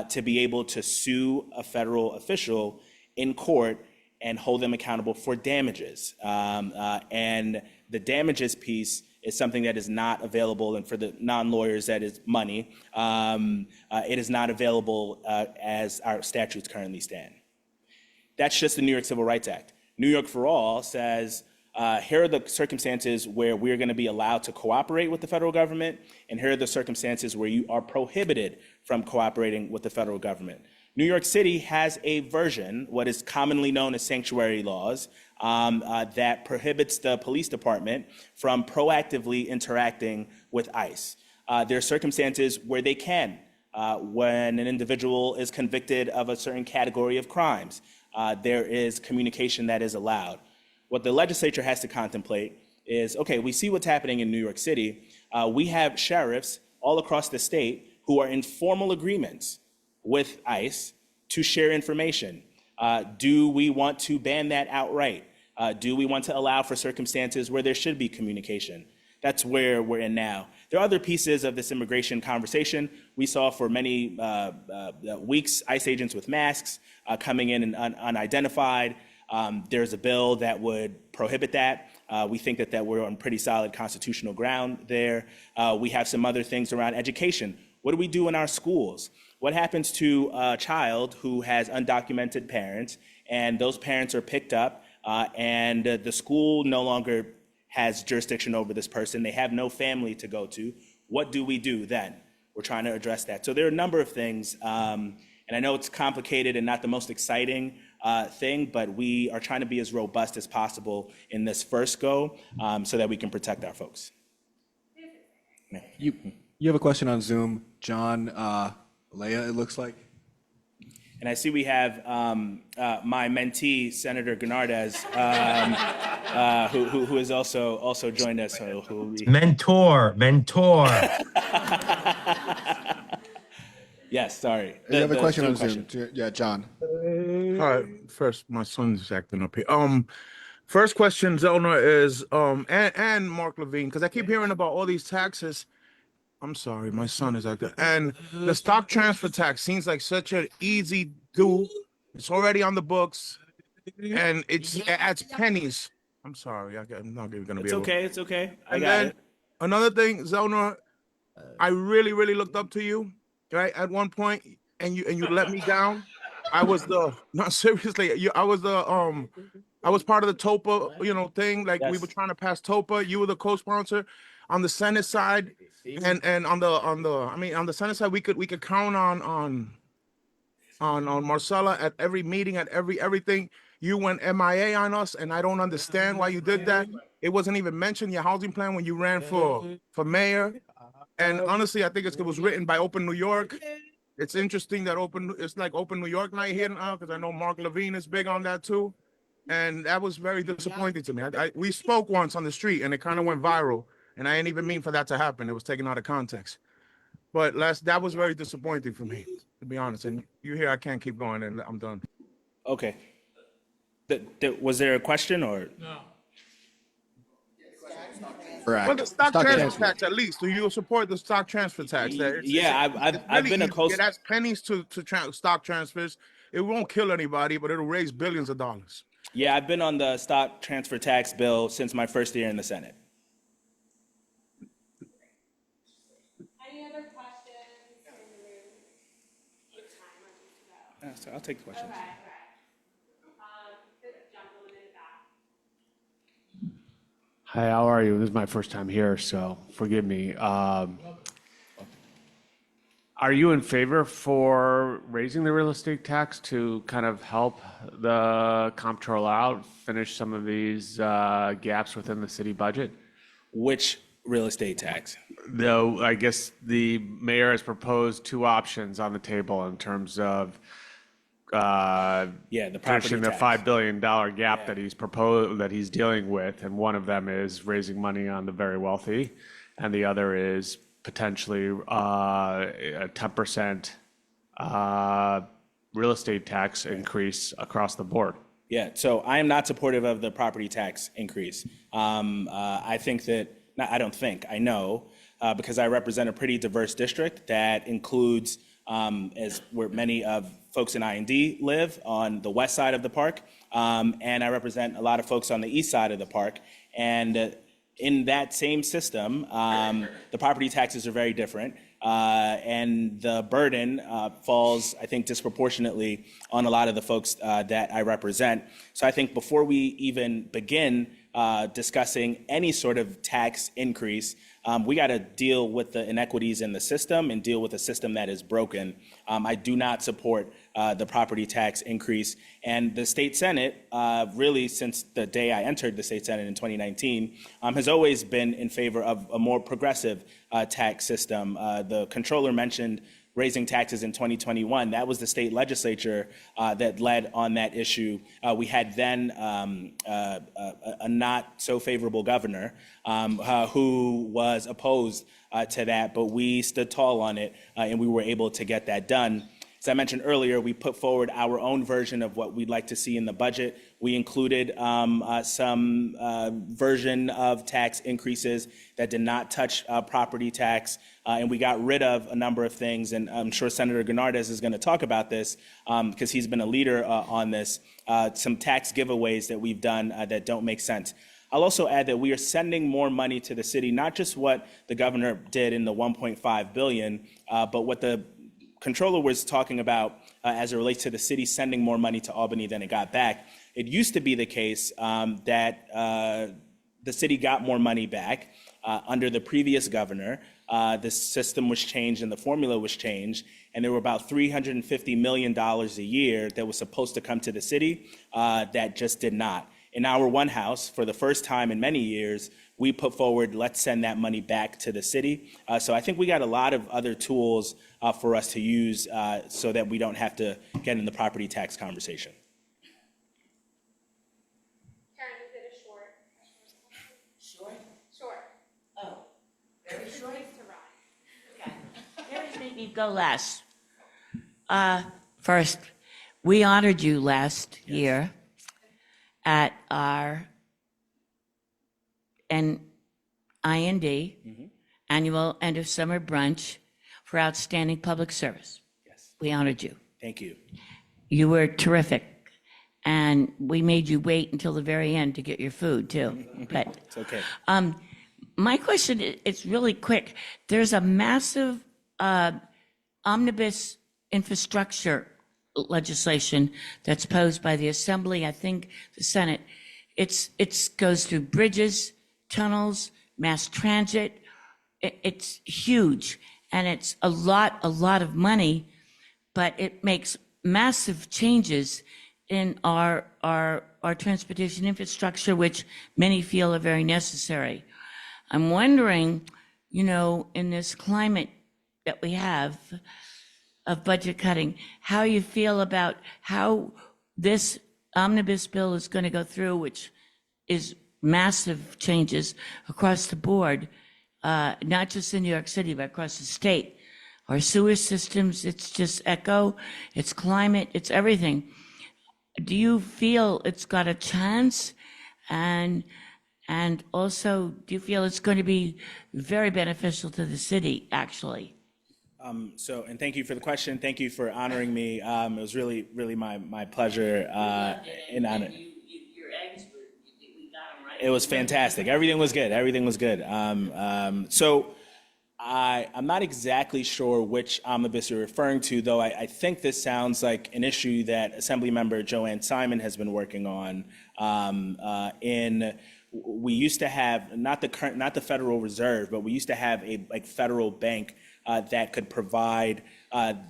to be able to sue a federal official in court and hold them accountable for damages. And the damages piece is something that is not available, and for the non-lawyers, that is money. It is not available as our statutes currently stand. That's just the New York Civil Rights Act. New York for All says, here are the circumstances where we're going to be allowed to cooperate with the federal government, and here are the circumstances where you are prohibited from cooperating with the federal government. New York City has a version, what is commonly known as sanctuary laws, that prohibits the police department from proactively interacting with ICE. There are circumstances where they can, when an individual is convicted of a certain category of crimes. There is communication that is allowed. What the legislature has to contemplate is, okay, we see what's happening in New York City. We have sheriffs all across the state who are in formal agreements with ICE to share information. Do we want to ban that outright? Do we want to allow for circumstances where there should be communication? That's where we're in now. There are other pieces of this immigration conversation. We saw for many weeks ICE agents with masks coming in and unidentified. There's a bill that would prohibit that. We think that we're on pretty solid constitutional ground there. We have some other things around education. What do we do in our schools? What happens to a child who has undocumented parents and those parents are picked up and the school no longer has jurisdiction over this person? They have no family to go to. What do we do then? We're trying to address that. So there are a number of things, and I know it's complicated and not the most exciting thing, but we are trying to be as robust as possible in this first go so that we can protect our folks. You have a question on Zoom, John Leah, it looks like. And I see we have my mentee, Senator Gennardez, who has also joined us. Mentor. Yes, sorry. You have a The question on Zoom Zoom? Yeah, John. Hi, first, my son's acting up here. First question, Zelna, is and Mark Levine, because I keep hearing about all these taxes. I'm sorry, my son is acting. And the stock transfer tax seems like such an easy do. It's already on the books, and it adds pennies. I'm sorry, I'm not even gonna be It's able. okay. It's okay. I And got then it. another thing, Zelna, I really, really looked up to you, right? At one point, and you let me down. I was the not seriously. I was part of the TOPA, thing. Like we were Yes. trying to pass TOPA. You were the co-sponsor on the Senate side, and on the Senate side, we could count on Marcella at every meeting, at everything. You went MIA on us, and I don't understand why you did that. It wasn't even mentioned in your housing plan when you ran for mayor. And honestly, I think it was written by Open New York. It's interesting that it's like Open New York night here now, because I know Mark Levine is big on that too. And that was very disappointing to me. We spoke once on the street and it kind of went viral, and I didn't even mean for that to happen. It was taken out of context. But that was very disappointing for me, to be honest. And you hear I can't keep going, and I'm done. Okay. Was there a question or? No. Correct. Well, the stock Stock transfer transfer. tax, at least. Do you support the stock transfer tax? Yeah, I've been a co. co. It adds pennies to stock transfers. It won't kill anybody, but it'll raise billions of dollars. Yeah, I've been on the stock transfer tax bill since my first year in the Senate. Any other questions in the room? Yeah, so I'll take the questions. Okay. The gentleman in the back. Hi, how are you? This is my first time here, so forgive me. Are you in favor for raising the real estate tax to kind of help the comptroller out, finish some of these gaps within the city budget? Which real estate tax? Though I guess the mayor has proposed two options on the table in terms of Yeah, the property finishing the tax. $5 billion gap that he's dealing with, and one of them is raising money on the very wealthy, and the other is potentially a 10% real estate tax increase across the board. Yeah, so I am not supportive of the property tax increase. I think that, I don't think, I know, because I represent a pretty diverse district that includes, as where many of folks in I&D live on the west side of the park, and I represent a lot of folks on the east side of the park. And in that same system, the property taxes are very different, and the burden falls, I think, disproportionately on a lot of the folks that I represent. So I think before we even begin discussing any sort of tax increase, we got to deal with the inequities in the system and deal with a system that is broken. I do not support the property tax increase. And the state Senate, really since the day I entered the state Senate in 2019, has always been in favor of a more progressive tax system. The controller mentioned raising taxes in 2021. That was the state legislature that led on that issue. We had then a not so favorable governor who was opposed to that, but we stood tall on it and we were able to get that done. As I mentioned earlier, we put forward our own version of what we'd like to see in the budget. We included some version of tax increases that did not touch property tax, and we got rid of a number of things, and I'm sure Senator Gennardez is going to talk about this because he's been a leader on this, some tax giveaways that we've done that don't make sense. I'll also add that we are sending more money to the city, not just what the governor did in the $1.5 billion, but what the controller was talking about as it relates to the city sending more money to Albany than it got back. It used to be the case that the city got more money back under the previous governor. The system was changed and the formula was changed, and there were about $350 million a year that was supposed to come to the city that just did not. In our One House, for the first time in many years, we put forward, let's send that money back to the city. So I think we got a lot of other tools for us to use so that we don't have to get in the property tax conversation. Karen, is it a short? Short? Short. Oh, very short? To run. Okay. Mary's made me go last. First, we honored you last year at our IND, annual end of summer brunch for outstanding public service. Yes, We honored you. thank you. You were terrific. And we made you wait until the very end to get your food too. But It's okay. my question is really quick. There's a massive omnibus infrastructure legislation that's posed by the Assembly, I think the Senate. It's goes through bridges, tunnels, mass transit. It's huge, and it's a lot of money, but it makes massive changes in our transportation infrastructure, which many feel are very necessary. I'm wondering, in this climate that we have of budget cutting, how you feel about how this omnibus bill is going to go through, which is massive changes across the board, not just in New York City, but across the state. Our sewer systems, it's just echo, it's climate, it's everything. Do you feel it's got a chance? And also, do you feel it's going to be very beneficial to the city, actually? And thank you for the question. Thank you for honoring me. It was really, really my pleasure and honor. Your eggs, we got them right. It was fantastic. Everything was good. Everything was good. I'm not exactly sure which omnibus you're referring to, though I think this sounds like an issue that Assemblymember Joanne Simon has been working on. We used to have not the Federal Reserve, but we used to have a federal bank that could provide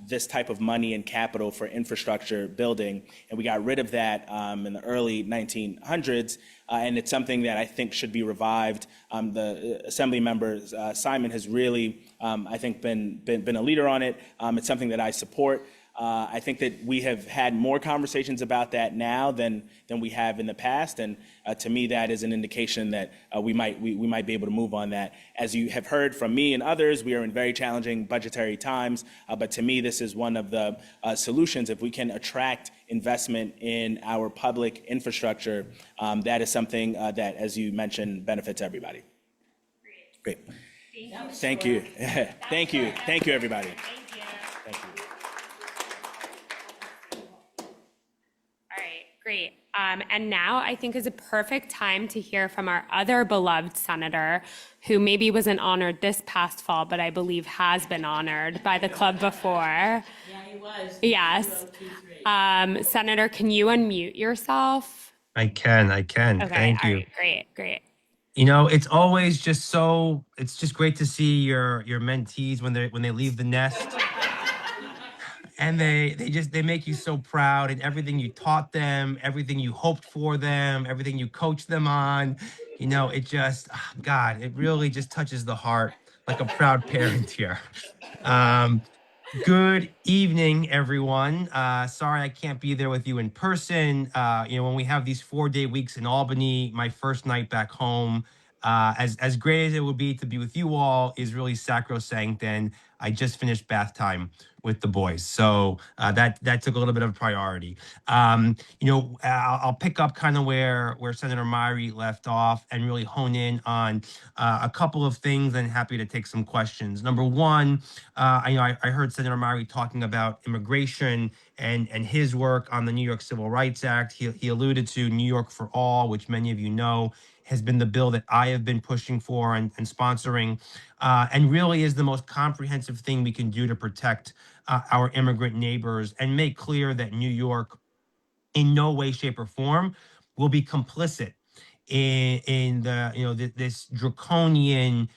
this type of money and capital for infrastructure building, and we got rid of that in the early 1900s. And it's something that I think should be revived. The Assembly member Simon has really, I think, been a leader on it. It's something that I support. I think that we have had more conversations about that now than we have in the past, and to me, that is an indication that we might be able to move on that. As you have heard from me and others, we are in very challenging budgetary times, but to me, this is one of the solutions. If we can attract investment in our public infrastructure, that is something that, as you mentioned, benefits everybody. Great. Thank you. Thank you. Thank you, everybody. Thank you. All right, great. And now I think is a perfect time to hear from our other beloved senator, who maybe wasn't honored this past fall, but I believe has been honored by the club before. Yeah, he was. Yes. Senator, can you unmute yourself? I can. Okay, Thank all you. right, great. It's always just it's just great to see your mentees when they leave the nest. And they make you so proud, and everything you taught them, everything you hoped for them, everything you coached them on, it just, God, it really just touches the heart like a proud parent here. Good evening, everyone. Sorry I can't be there with you in person. When we have these 4-day weeks in Albany, my first night back home, as great as it would be to be with you all, is really sacrosanct, and I just finished bath time with the boys, so that took a little bit of priority. I'll pick up kind of where Senator Myrie left off and really hone in on a couple of things, and happy to take some questions. Number one, I heard Senator Myrie talking about immigration and his work on the New York Civil Rights Act. He alluded to New York for All, which many of you know has been the bill that I have been pushing for and sponsoring, and really is the most comprehensive thing we can do to protect our immigrant neighbors and make clear that New York in no way, shape, or form will be complicit in this draconian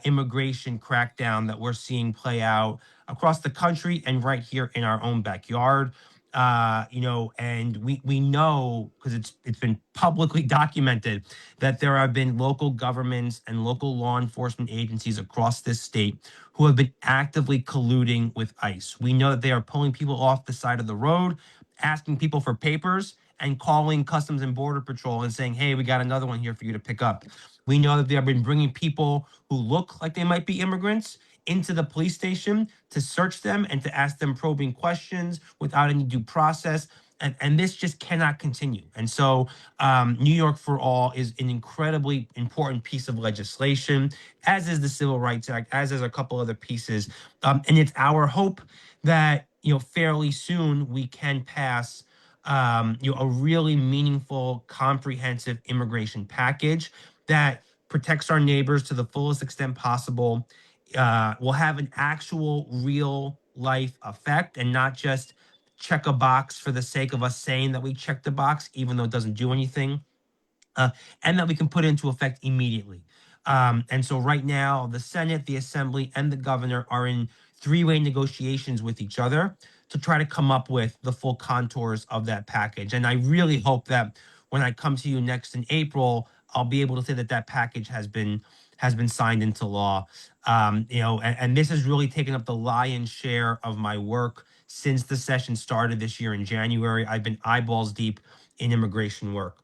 immigration crackdown that we're seeing play out across the country and right here in our own backyard. And we know, because it's been publicly documented, that there have been local governments and local law enforcement agencies across this state who have been actively colluding with ICE. We know that they are pulling people off the side of the road, asking people for papers, and calling Customs and Border Patrol and saying, hey, we got another one here for you to pick up. We know that they have been bringing people who look like they might be immigrants into the police station to search them and to ask them probing questions without any due process. And this just cannot continue. And so New York for All is an incredibly important piece of legislation, as is the Civil Rights Act, as is a couple other pieces. And it's our hope that, fairly soon we can pass a really meaningful, comprehensive immigration package that protects our neighbors to the fullest extent possible, will have an actual real life effect and not just check a box for the sake of us saying that we checked the box, even though it doesn't do anything, and that we can put into effect immediately. And so right now, the Senate, the Assembly, and the governor are in three-way negotiations with each other to try to come up with the full contours of that package. And I really hope that when I come to you next in April, I'll be able to say that that package has been signed into law. And this has really taken up the lion's share of my work since the session started this year in January. I've been eyeballs deep in immigration work.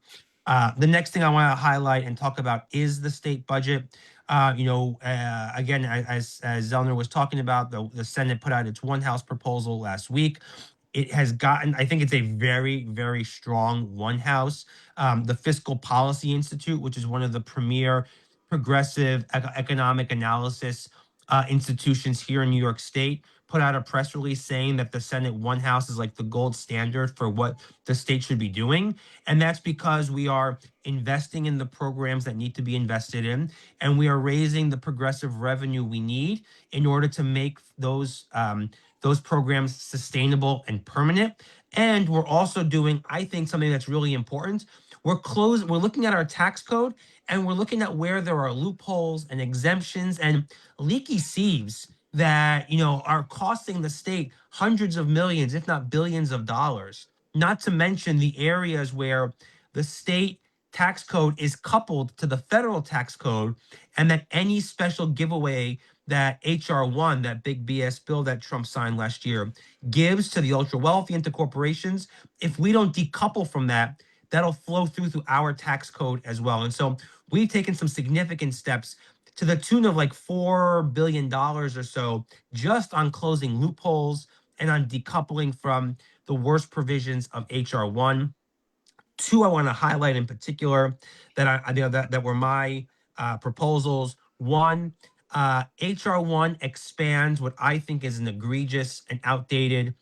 The next thing I want to highlight and talk about is the state budget. Again, as Zellner was talking about, the Senate put out its one House proposal last week. It has gotten, I think it's a very, very strong one House. The Fiscal Policy Institute, which is one of the premier progressive economic analysis institutions here in New York State, put out a press release saying that the Senate one House is like the gold standard for what the state should be doing. And that's because we are investing in the programs that need to be invested in, and we are raising the progressive revenue we need in order to make those programs sustainable and permanent. And we're also doing, I think, something that's really important. We're looking at our tax code, and we're looking at where there are loopholes and exemptions and leaky sieves that are costing the state hundreds of millions, if not billions of dollars. Not to mention the areas where the state tax code is coupled to the federal tax code, and that any special giveaway that HR 1, that big BS bill that Trump signed last year, gives to the ultra wealthy and to corporations, if we don't decouple from that, that'll flow through our tax code as well. And so we've taken some significant steps to the tune of like $4 billion or so, just on closing loopholes and on decoupling from the worst provisions of HR 1. Two I want to highlight in particular that were my proposals. One, HR 1 expands what I think is an egregious and outdated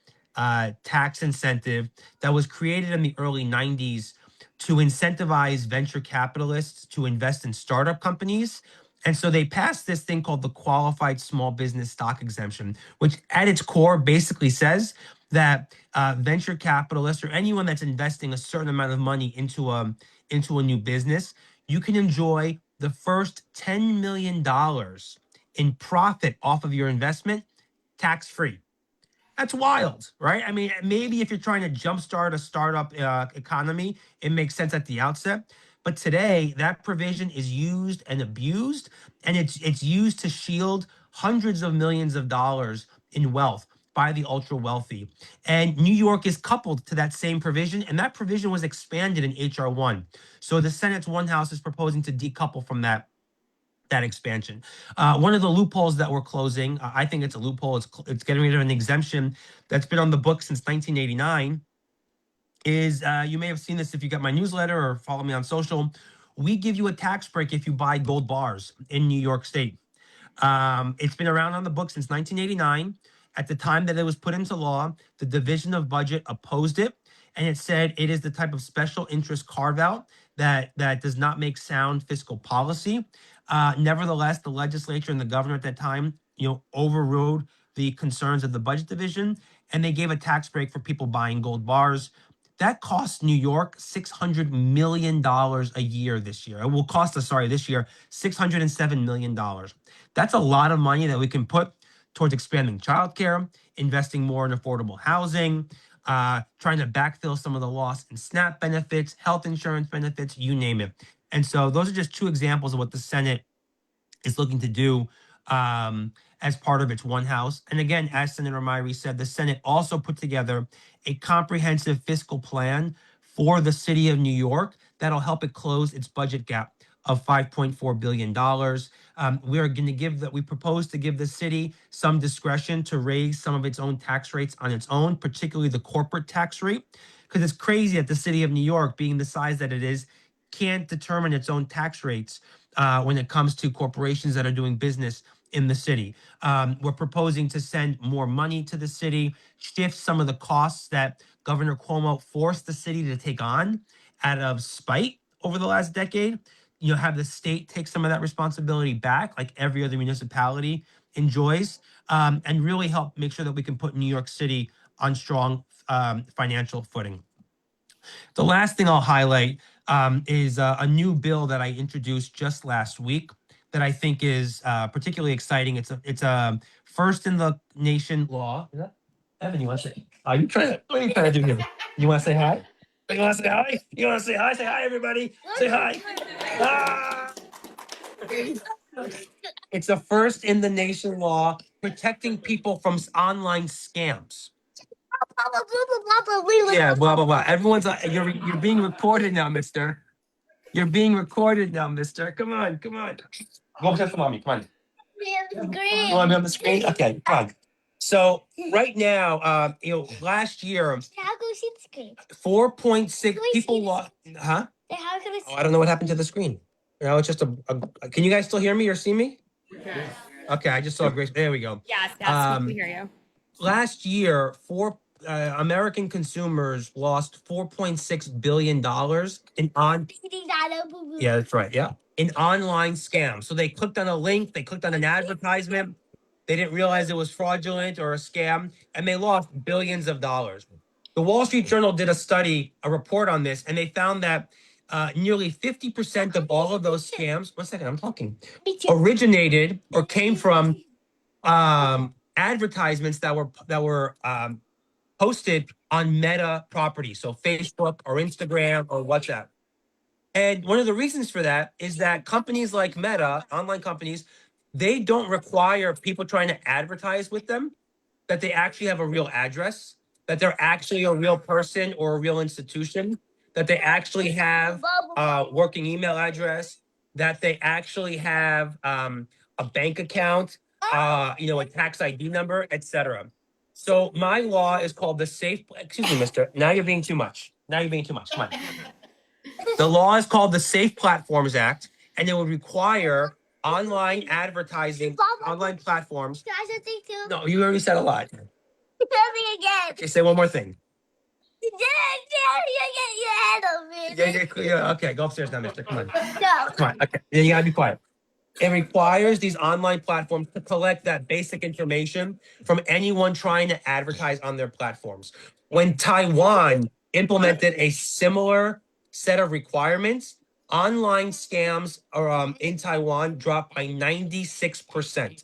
tax incentive that was created in the early 90s to incentivize venture capitalists to invest in startup companies. And so they passed this thing called the Qualified Small Business Stock Exemption, which at its core basically says that venture capitalists or anyone that's investing a certain amount of money into a new business, you can enjoy the first $10 million in profit off of your investment tax-free. That's wild, right? I mean, maybe if you're trying to jumpstart a startup economy, it makes sense at the outset. But today, that provision is used and abused, and it's used to shield hundreds of millions of dollars in wealth by the ultra wealthy. And New York is coupled to that same provision, and that provision was expanded in HR 1. So the Senate's one House is proposing to decouple from that expansion. One of the loopholes that we're closing, I think it's a loophole, it's getting rid of an exemption that's been on the books since 1989, is you may have seen this if you got my newsletter or follow me on social. We give you a tax break if you buy gold bars in New York State. It's been around on the books since 1989. At the time that it was put into law, the Division of Budget opposed it, and it said it is the type of special interest carve-out that does not make sound fiscal policy. Nevertheless, the legislature and the governor at that time, overrode the concerns of the Budget Division, and they gave a tax break for people buying gold bars. That costs New York $600 million a year this year. It will cost us, this year, $607 million. That's a lot of money that we can put towards expanding childcare, investing more in affordable housing, trying to backfill some of the loss in SNAP benefits, health insurance benefits, you name it. And so those are just two examples of what the Senate is looking to do as part of its one House. And again, as Senator Myrie said, the Senate also put together a comprehensive fiscal plan for the city of New York that'll help it close its budget gap of $5.4 billion. We are going to we propose to give the city some discretion to raise some of its own tax rates on its own, particularly the corporate tax rate, because it's crazy that the city of New York, being the size that it is, can't determine its own tax rates when it comes to corporations that are doing business in the city. We're proposing to send more money to the city, shift some of the costs that Governor Cuomo forced the city to take on out of spite over the last decade. Have the state take some of that responsibility back, like every other municipality enjoys, and really help make sure that we can put New York City on strong financial footing. The last thing I'll highlight is a new bill that I introduced just last week that I think is particularly exciting. It's a first in the nation law. Is that Evan? You want to say? Are you trying to? What are you trying to do here? You want to say hi? You want to say hi? You want to say hi? Say hi, everybody. Say hi. Ah! It's a first in the nation law protecting people from online scams. Yeah, blah blah blah. Everyone's you're being recorded now, mister. You're being recorded now, mister. Come on, come on. Go upstairs to mommy. Come on. You want to be on the screen? Okay, come on. So right now, last year, 4.6 people lost. Huh? Oh, I don't know what happened to the screen. It's just can you guys still hear me or see me? Okay, I just saw Grace. There we go. Yes, we can hear you. Last year, American consumers lost $4.6 billion Yeah, that's right. Yeah. In online scams. So they clicked on a link, they clicked on an advertisement, they didn't realize it was fraudulent or a scam, and they lost billions of dollars. The Wall Street Journal did a report on this, and they found that nearly 50% of all of those scams, one second, I'm talking, originated or came from advertisements that were posted on Meta properties, so Facebook or Instagram or WhatsApp. And one of the reasons for that is that companies like Meta, online companies, they don't require people trying to advertise with them that they actually have a real address, that they're actually a real person or a real institution, that they actually have a working email address, that they actually have a bank account, a tax ID number, etc. So my law is called the Safe. Excuse me, mister. Now you're being too much. Come on. The law is called the Safe Platforms Act, and it would require online advertising, online platforms. Can I say something too? No, you already said a lot. Tell me again. Okay, say one more thing. You get your head over it. Yeah, okay, go upstairs now, mister. Come on. No. Come on. Okay, you gotta be quiet. It requires these online platforms to collect that basic information from anyone trying to advertise on their platforms. When Taiwan implemented a similar set of requirements, online scams in Taiwan dropped by 96%.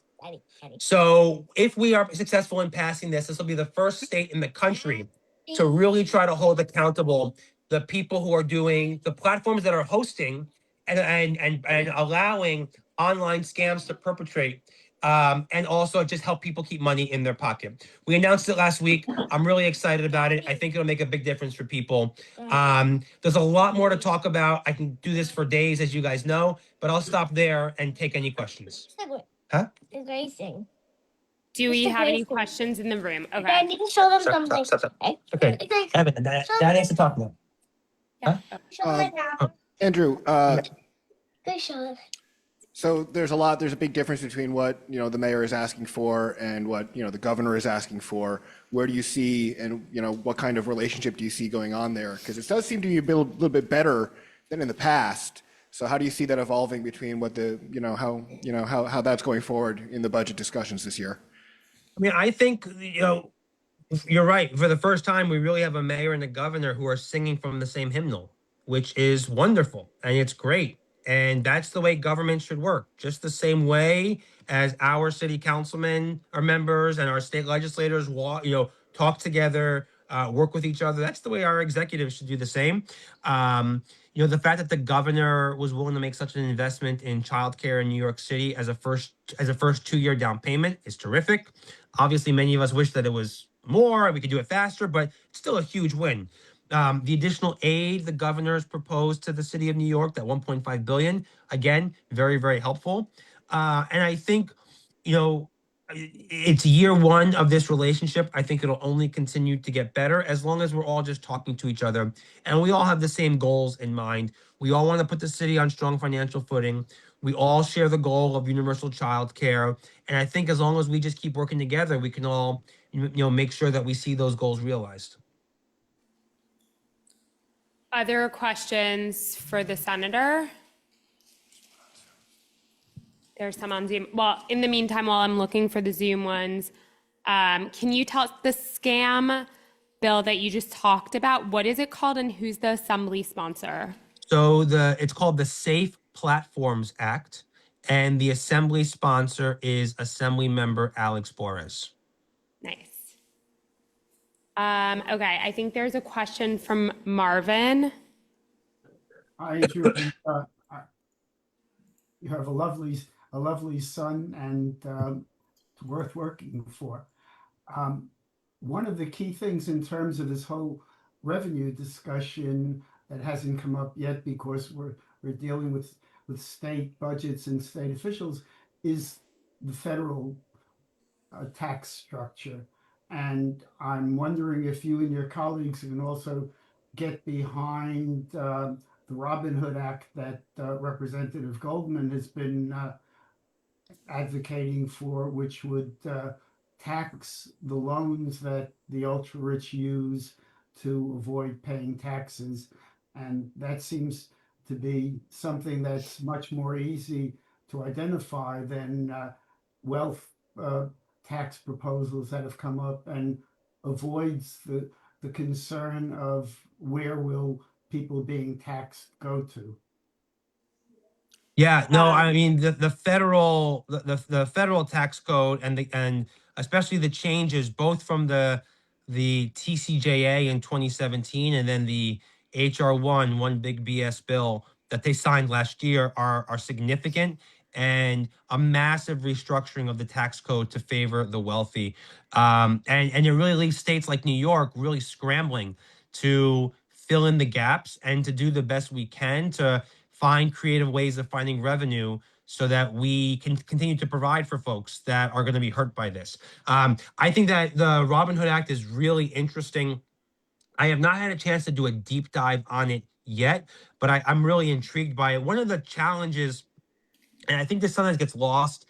So if we are successful in passing this will be the first state in the country to really try to hold accountable the people who are doing the platforms that are hosting and allowing online scams to perpetrate, and also just help people keep money in their pocket. We announced it last week. I'm really excited about it. I think it'll make a big difference for people. There's a lot more to talk about. I can do this for days, as you guys know, but I'll stop there and take any questions. Huh? It's racing. Do we Mr. have any Grayson. questions in the room? I Okay. need to show them Stop. something. Okay, It's like, Evan, that has to talk now. show them now. Andrew, Go show them. so there's a big difference between what, the mayor is asking for and what, the governor is asking for. Where do you see, and, what kind of relationship do you see going on there? Because it does seem to be a little bit better than in the past. So how do you see that evolving between what how that's going forward in the budget discussions this year? I mean, I think, you're right. For the first time, we really have a mayor and a governor who are singing from the same hymnal, which is wonderful and it's great. And that's the way government should work, just the same way as our city councilmen, our members, and our state legislators, talk together, work with each other. That's the way our executives should do the same. The fact that the governor was willing to make such an investment in childcare in New York City as a first 2-year down payment is terrific. Obviously, many of us wish that it was more and we could do it faster, but it's still a huge win. The additional aid the governor's proposed to the city of New York, that 1.5 billion, again, very, very helpful. And I think, you know, it's year one of this relationship. I think it'll only continue to get better as long as we're all just talking to each other and we all have the same goals in mind. We all want to put the city on strong financial footing. We all share the goal of universal child care. And I think as long as we just keep working together, we can all, make sure that we see those goals realized. Other questions for the senator? There's some on Zoom. Well, in the meantime, while I'm looking for the Zoom ones, can you tell us the scam bill that you just talked about? What is it called and who's the assembly sponsor? So it's called the Safe Platforms Act, and the assembly sponsor is Assembly Member Alex Borres. Nice. Okay, I think there's a question from Marvin. Hi, Julie. You have a lovely son and worth working for. One of the key things in terms of this whole revenue discussion that hasn't come up yet because we're dealing with state budgets and state officials is the federal tax structure. And I'm wondering if you and your colleagues can also get behind the Robin Hood Act that Representative Goldman has been advocating for, which would tax the loans that the ultra-rich use to avoid paying taxes. And that seems to be something that's much more easy to identify than wealth tax proposals that have come up, and avoids the concern of where will people being taxed go to. Yeah, no, I mean the federal the federal tax code and especially the changes both from the TCJA in 2017 and then the HR1 one big BS bill that they signed last year are significant and a massive restructuring of the tax code to favor the wealthy. And it really leaves states like New York really scrambling to fill in the gaps and to do the best we can to find creative ways of finding revenue so that we can continue to provide for folks that are going to be hurt by this. I think that the Robin Hood Act is really interesting. I have not had a chance to do a deep dive on it yet, but I'm really intrigued by it. One of the challenges, and I think this sometimes gets lost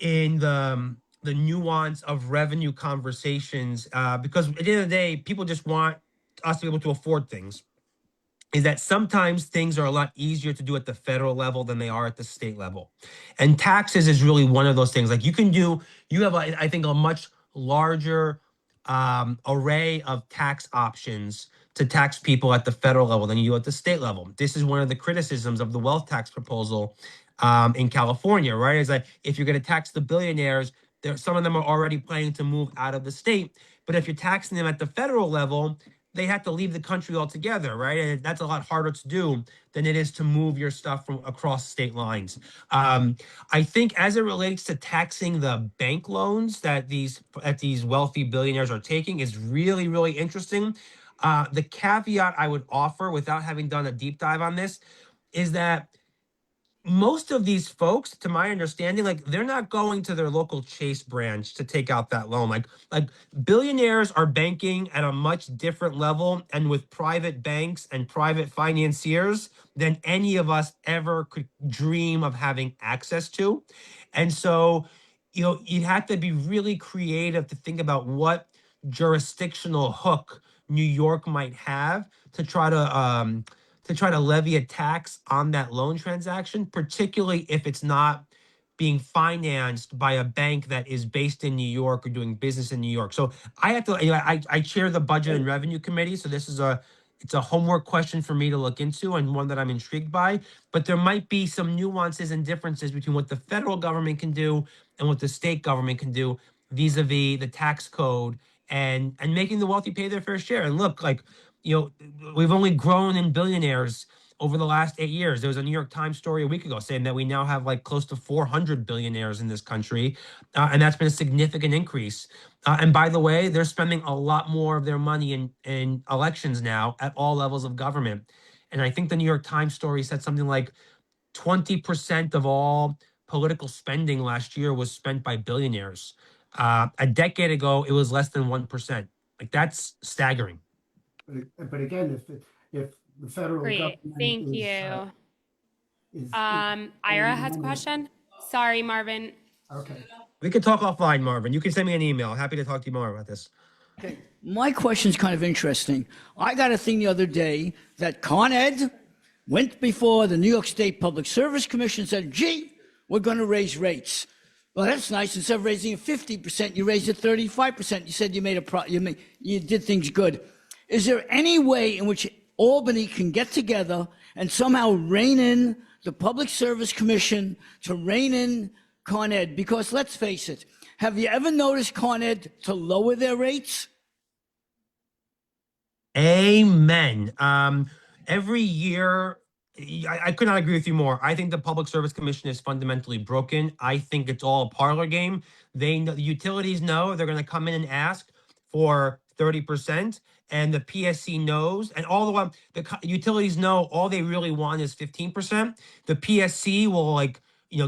in the nuance of revenue conversations, because at the end of the day, people just want us to be able to afford things, is that sometimes things are a lot easier to do at the federal level than they are at the state level. And taxes is really one of those things. Like you have, I think, a much larger array of tax options to tax people at the federal level than you do at the state level. This is one of the criticisms of the wealth tax proposal in California, right? Is that if you're going to tax the billionaires, some of them are already planning to move out of the state. But if you're taxing them at the federal level, they have to leave the country altogether, right? And that's a lot harder to do than it is to move your stuff from across state lines. I think as it relates to taxing the bank loans that these wealthy billionaires are taking is really, really interesting. The caveat I would offer, without having done a deep dive on this, is that most of these folks, to my understanding, like they're not going to their local Chase branch to take out that loan. Like billionaires are banking at a much different level and with private banks and private financiers than any of us ever could dream of having access to. And so, you'd have to be really creative to think about what jurisdictional hook New York might have to try to levy a tax on that loan transaction, particularly if it's not being financed by a bank that is based in New York or doing business in New York. So I have to, I chair the Budget and Revenue Committee, so it's a homework question for me to look into and one that I'm intrigued by. But there might be some nuances and differences between what the federal government can do and what the state government can do vis-a-vis the tax code and making the wealthy pay their fair share. And look, we've only grown in billionaires over the last 8 years. There was a New York Times story a week ago saying that we now have like close to 400 billionaires in this country, and that's been a significant increase. And by the way, they're spending a lot more of their money in elections now at all levels of government. And I think the New York Times story said something like 20% of all political spending last year was spent by billionaires. A decade ago, it was less than 1%. Like, that's staggering. But again, if the federal Great, government thank is, you. is Ira has a question. Sorry, Marvin. okay. We can talk offline, Marvin. You can send me an email. Happy to talk to you more about this. Okay, my question's kind of interesting. I got a thing the other day that Con Ed went before the New York State Public Service Commission and said, gee, we're going to raise rates. Well, that's nice. Instead of raising it 50%, you raised it 35%. You said you made you did things good. Is there any way in which Albany can get together and somehow rein in the Public Service Commission to rein in Con Ed? Because let's face it, have you ever noticed Con Ed to lower their rates? Amen. Every year, I could not agree with you more. I think the Public Service Commission is fundamentally broken. I think it's all a parlor game. The utilities know they're going to come in and ask for 30%, and the PSC knows, and all the utilities know all they really want is 15%. The PSC will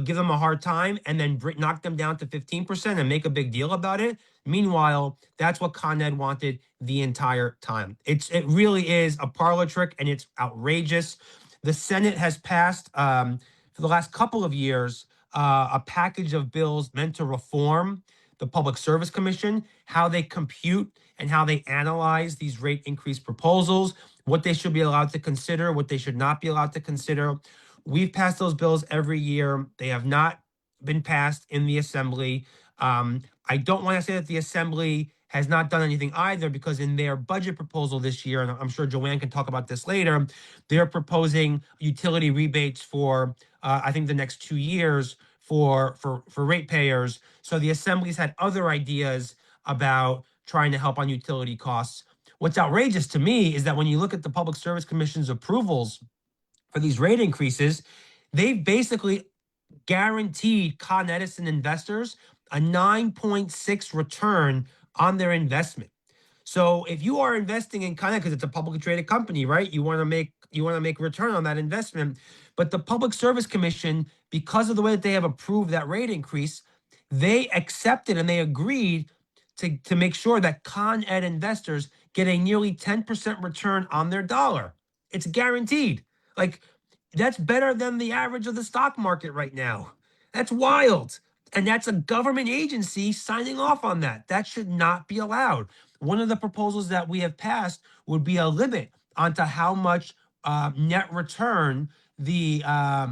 give them a hard time and then knock them down to 15% and make a big deal about it. Meanwhile, that's what Con Ed wanted the entire time. It really is a parlor trick, and it's outrageous. The Senate has passed, for the last couple of years, a package of bills meant to reform the Public Service Commission, how they compute and how they analyze these rate increase proposals, what they should be allowed to consider, what they should not be allowed to consider. We've passed those bills every year. They have not been passed in the Assembly. I don't want to say that the Assembly has not done anything either, because in their budget proposal this year, and I'm sure Joanne can talk about this later, they're proposing utility rebates for, I think, the next 2 years for ratepayers. So the Assembly's had other ideas about trying to help on utility costs. What's outrageous to me is that when you look at the Public Service Commission's approvals for these rate increases, they've basically guaranteed Con Edison investors a 9.6 return on their investment. So if you are investing in Con Ed, because it's a publicly traded company, right? You want to make return on that investment. But the Public Service Commission, because of the way that they have approved that rate increase, they accepted and they agreed to make sure that Con Ed investors get a nearly 10% return on their dollar. It's guaranteed. Like, that's better than the average of the stock market right now. That's wild. And that's a government agency signing off on that. That should not be allowed. One of the proposals that we have passed would be a limit onto how much net return a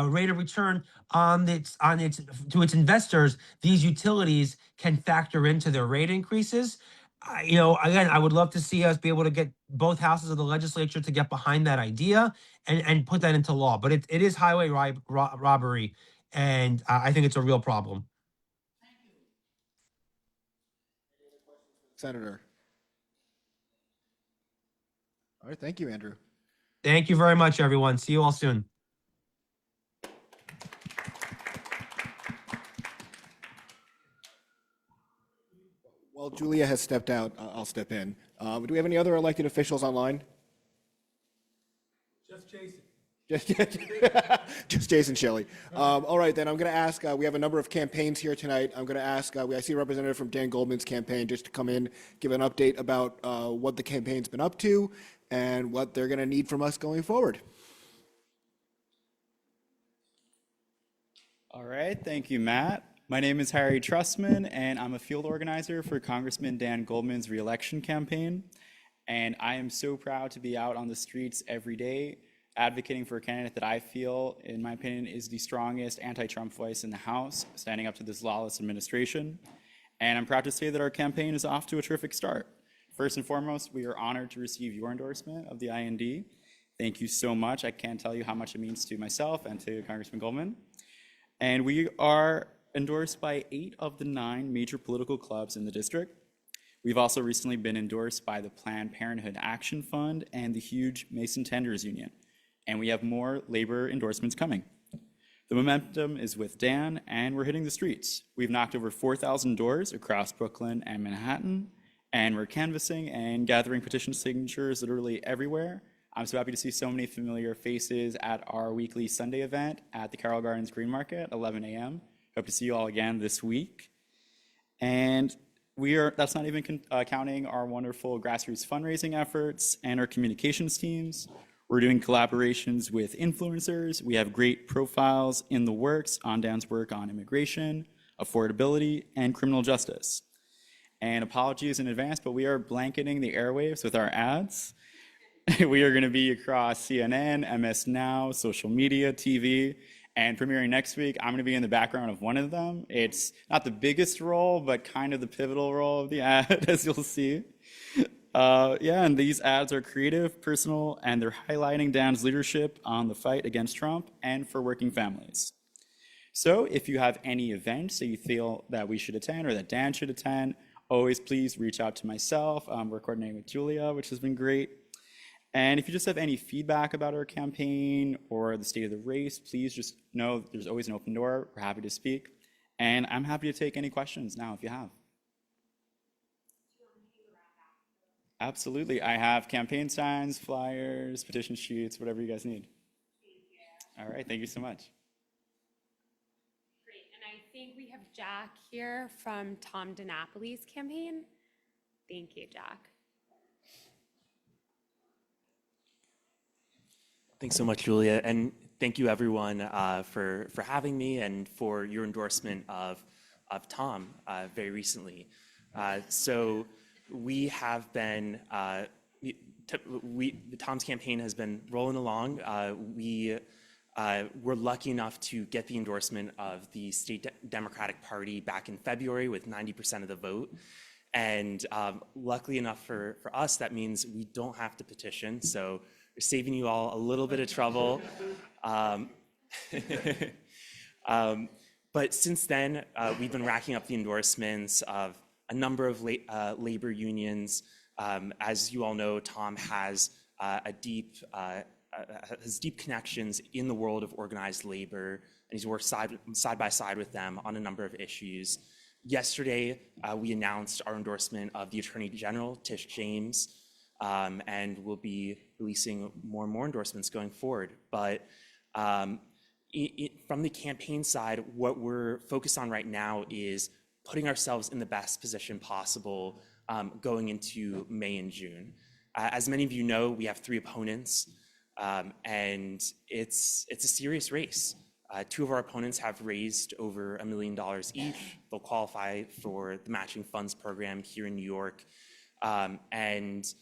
rate of return to its investors, these utilities can factor into their rate increases. Again, I would love to see us be able to get both houses of the legislature to get behind that idea and put that into law. But it is highway robbery, and I think it's a real problem. Senator. All right, thank you, Andrew. Thank you very much, everyone. See you all soon. Well, Julia has stepped out. I'll step in. Do we have any other elected officials online? Just Jason. Just Jason Shelley. All right, then I'm going to ask, we have a number of campaigns here tonight. I'm going to ask, I see a representative from Dan Goldman's campaign just to come in, give an update about what the campaign's been up to and what they're going to need from us going forward. All right, thank you, Matt. My name is Harry Trustman, and I'm a field organizer for Congressman Dan Goldman's reelection campaign. And I am so proud to be out on the streets every day advocating for a candidate that I feel, in my opinion, is the strongest anti-Trump voice in the House, standing up to this lawless administration. And I'm proud to say that our campaign is off to a terrific start. First and foremost, we are honored to receive your endorsement of the IND. Thank you so much. I can't tell you how much it means to myself and to Congressman Goldman. And we are endorsed by 8 of the 9 major political clubs in the district. We've also recently been endorsed by the Planned Parenthood Action Fund and the huge Mason Tenders Union, and we have more labor endorsements coming. The momentum is with Dan, and we're hitting the streets. We've knocked over 4,000 doors across Brooklyn and Manhattan, and we're canvassing and gathering petition signatures literally everywhere. I'm so happy to see so many familiar faces at our weekly Sunday event at the Carroll Gardens Green Market, 11 a.m. Hope to see you all again this week. And that's not even counting our wonderful grassroots fundraising efforts and our communications teams. We're doing collaborations with influencers. We have great profiles in the works on Dan's work on immigration, affordability, and criminal justice. And apologies in advance, but we are blanketing the airwaves with our ads. We are going to be across CNN, MS Now, social media, TV, and premiering next week. I'm going to be in the background of one of them. It's not the biggest role, but kind of the pivotal role of the ad, as you'll see. And these ads are creative, personal, and they're highlighting Dan's leadership on the fight against Trump and for working families. So if you have any events that you feel that we should attend or that Dan should attend, always please reach out to myself. We're coordinating with Julia, which has been great. And if you just have any feedback about our campaign or the state of the race, please just know there's always an open door. We're happy to speak. And I'm happy to take any questions now if you have. Absolutely. I have campaign signs, flyers, petition sheets, whatever you guys need. All right. Thank you so much. Great. And I think we have Jack here from Tom DiNapoli's campaign. Thank you, Jack. Thanks so much, Julia, and thank you everyone for having me and for your endorsement of Tom very recently. So we have been Tom's campaign has been rolling along. We were lucky enough to get the endorsement of the State Democratic Party back in February with 90% of the vote. And luckily enough for us, that means we don't have to petition. So we're saving you all a little bit of trouble. But since then, we've been racking up the endorsements of a number of labor unions. As you all know, Tom has deep connections in the world of organized labor, and he's worked side by side with them on a number of issues. Yesterday, we announced our endorsement of the Attorney General, Tish James, and we'll be releasing more and more endorsements going forward. But from the campaign side, what we're focused on right now is putting ourselves in the best position possible going into May and June. As many of you know, we have 3 opponents, and it's a serious race. 2 of our opponents have raised over $1 million each. They'll qualify for the matching funds program here in New York. It's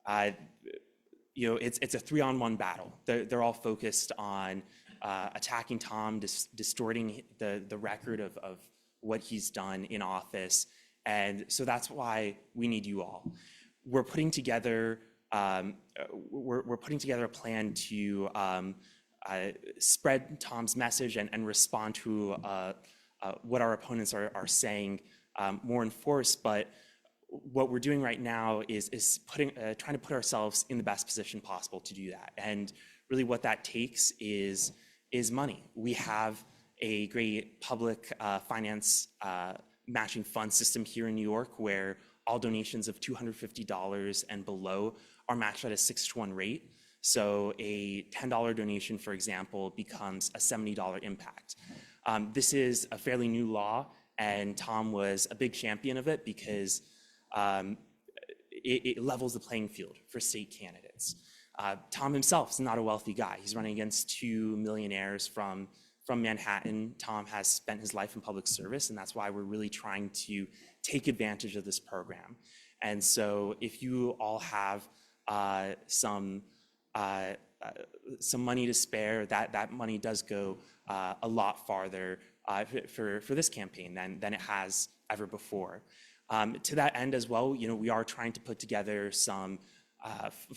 a 3-on-1 battle. They're all focused on attacking Tom, distorting the record of what he's done in office. And so that's why we need you all. We're putting together a plan to spread Tom's message and respond to what our opponents are saying more in force. But what we're doing right now is trying to put ourselves in the best position possible to do that. And really what that takes is money. We have a great public finance matching fund system here in New York where all donations of $250 and below are matched at a 6-to-1 rate. So a $10 donation, for example, becomes a $70 impact. This is a fairly new law, and Tom was a big champion of it because it levels the playing field for state candidates. Tom himself is not a wealthy guy. He's running against 2 millionaires from Manhattan. Tom has spent his life in public service, and that's why we're really trying to take advantage of this program. And so if you all have some money to spare, that money does go a lot farther for this campaign than it has ever before. To that end as well, we are trying to put together some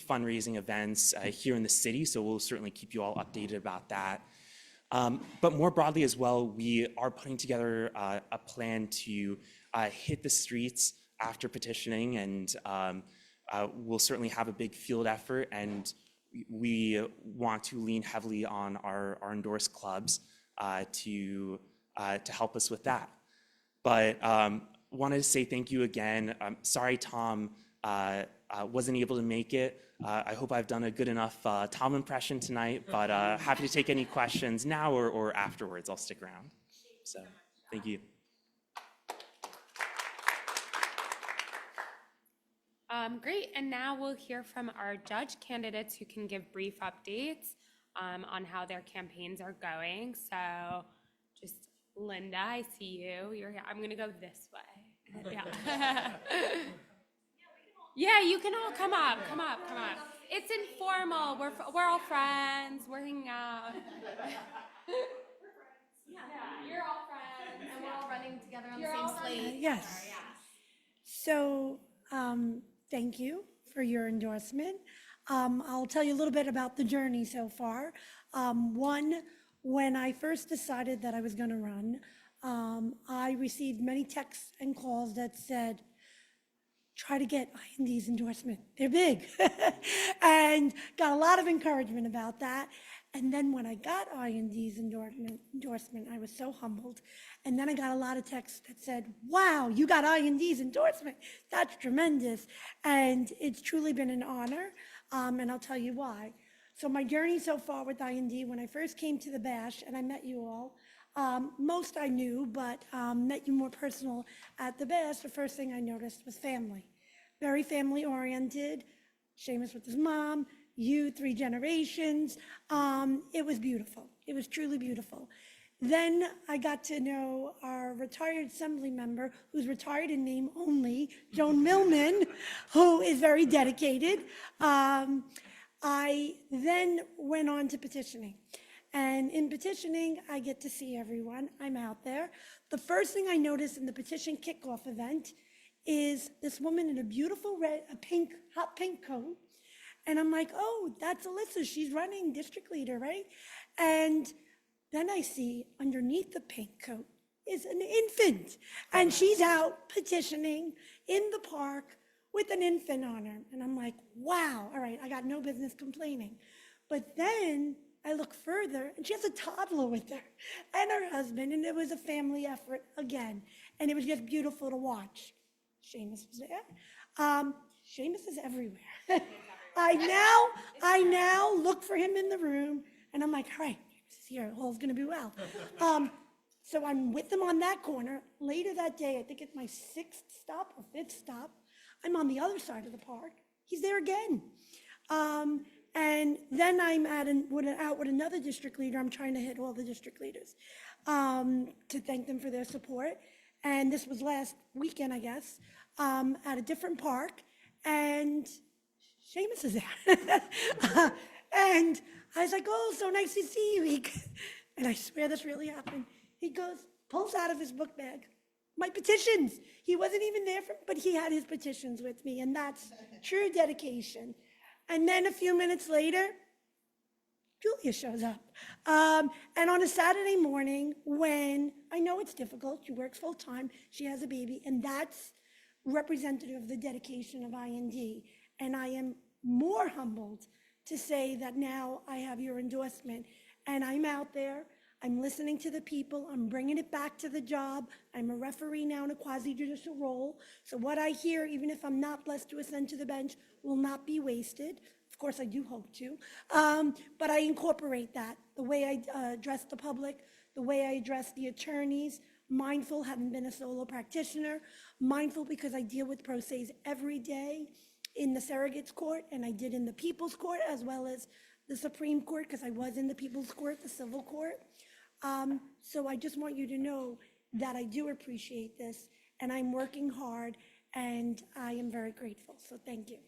fundraising events here in the city, so we'll certainly keep you all updated about that. But more broadly as well, we are putting together a plan to hit the streets after petitioning, and we'll certainly have a big field effort, and we want to lean heavily on our endorsed clubs to help us with that. But wanted to say thank you again. Sorry Tom wasn't able to make it. I hope I've done a good enough Tom impression tonight, but happy to take any questions now or afterwards. I'll stick around. So thank you. Great, and now we'll hear from our judge candidates who can give brief updates on how their campaigns are going. So just Linda, I see you. You're here. I'm gonna go this way. Yeah. Yeah, you can all come up. It's informal. We're all friends. We're hanging out. Yeah, you're all friends, and we're all running together on the You're all same running slate. Yes. So, thank you for your endorsement. I'll tell you a little bit about the journey so far. One, when I first decided that I was going to run, I received many texts and calls that said, try to get IND's endorsement. They're big. And got a lot of encouragement about that. And then when I got IND's endorsement, I was so humbled. And then I got a lot of texts that said, wow, you got IND's endorsement. That's tremendous. And it's truly been an honor. And I'll tell you why. So my journey so far with IND, when I first came to the Bash and I met you all, most I knew, but met you more personal at the Bash, the first thing I noticed was family. Very family oriented. Seamus with his mom, you, 3 generations. It was beautiful. It was truly beautiful. Then I got to know our retired assembly member, who's retired in name only, Joan Millman, who is very dedicated. I then went on to petitioning. And in petitioning, I get to see everyone. I'm out there. The first thing I noticed in the petition kickoff event is this woman in a beautiful hot pink coat. And I'm like, oh, that's Alyssa. She's running district leader, right? And then I see underneath the pink coat is an infant. And she's out petitioning in the park with an infant on her. And I'm like, wow, all right, I got no business complaining. But then I look further and she has a toddler with her and her husband, and it was a family effort again. And it was just beautiful to watch. Seamus was there. Seamus is everywhere. I now look for him in the room and I'm like, all right, Seamus is here, all's gonna be well. So I'm with him on that corner. Later that day, I think it's my 6th stop or 5th stop, I'm on the other side of the park. He's there again. And then I'm out with another district leader. I'm trying to hit all the district leaders to thank them for their support. And this was last weekend, I guess, at a different park. And Seamus is there. And I was like, oh, so nice to see you. And I swear this really happened. He goes, pulls out of his book bag my petitions. He wasn't even there, but he had his petitions with me. And that's true dedication. And then a few minutes later, Julia shows up. And on a Saturday morning, when I know it's difficult, she works full time, she has a baby, and that's representative of the dedication of IND. And I am more humbled to say that now I have your endorsement, and I'm out there, I'm listening to the people, I'm bringing it back to the job. I'm a referee now in a quasi-judicial role. So what I hear, even if I'm not blessed to ascend to the bench, will not be wasted. Of course, I do hope to. But I incorporate that, the way I address the public, the way I address the attorneys, mindful, having been a solo practitioner, mindful because I deal with pro se's every day in the surrogates court, and I did in the people's court as well as the Supreme Court, because I was in the people's court, the civil court. So I just want you to know that I do appreciate this, and I'm working hard, and I am very grateful. So thank you.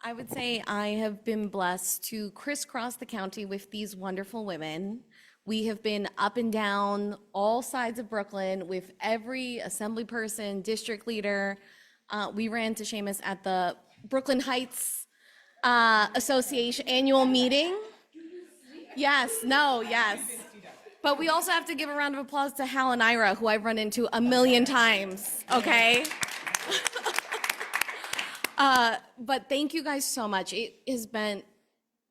I would say I have been blessed to crisscross the county with these wonderful women. We have been up and down all sides of Brooklyn with every assembly person, district leader. We ran to Seamus at the Brooklyn Heights Association annual meeting. Yes, no, yes. But we also have to give a round of applause to Hal and Ira, who I've run into a million times, okay? But thank you guys so much. It has been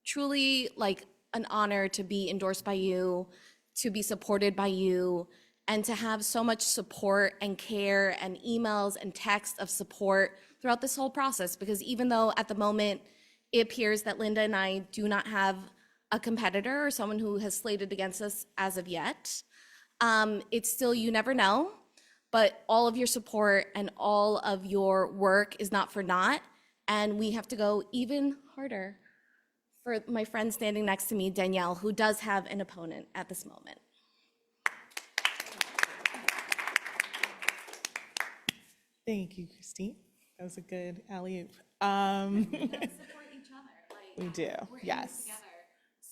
truly like an honor to be endorsed by you, to be supported by you, and to have so much support and care and emails and texts of support throughout this whole process. Because even though at the moment it appears that Linda and I do not have a competitor or someone who has slated against us as of yet, it's still, you never know. But all of your support and all of your work is not for naught. And we have to go even harder for my friend standing next to me, Danielle, who does have an opponent at this moment. Thank you, Christine. That was a good alley-oop. We do, yes.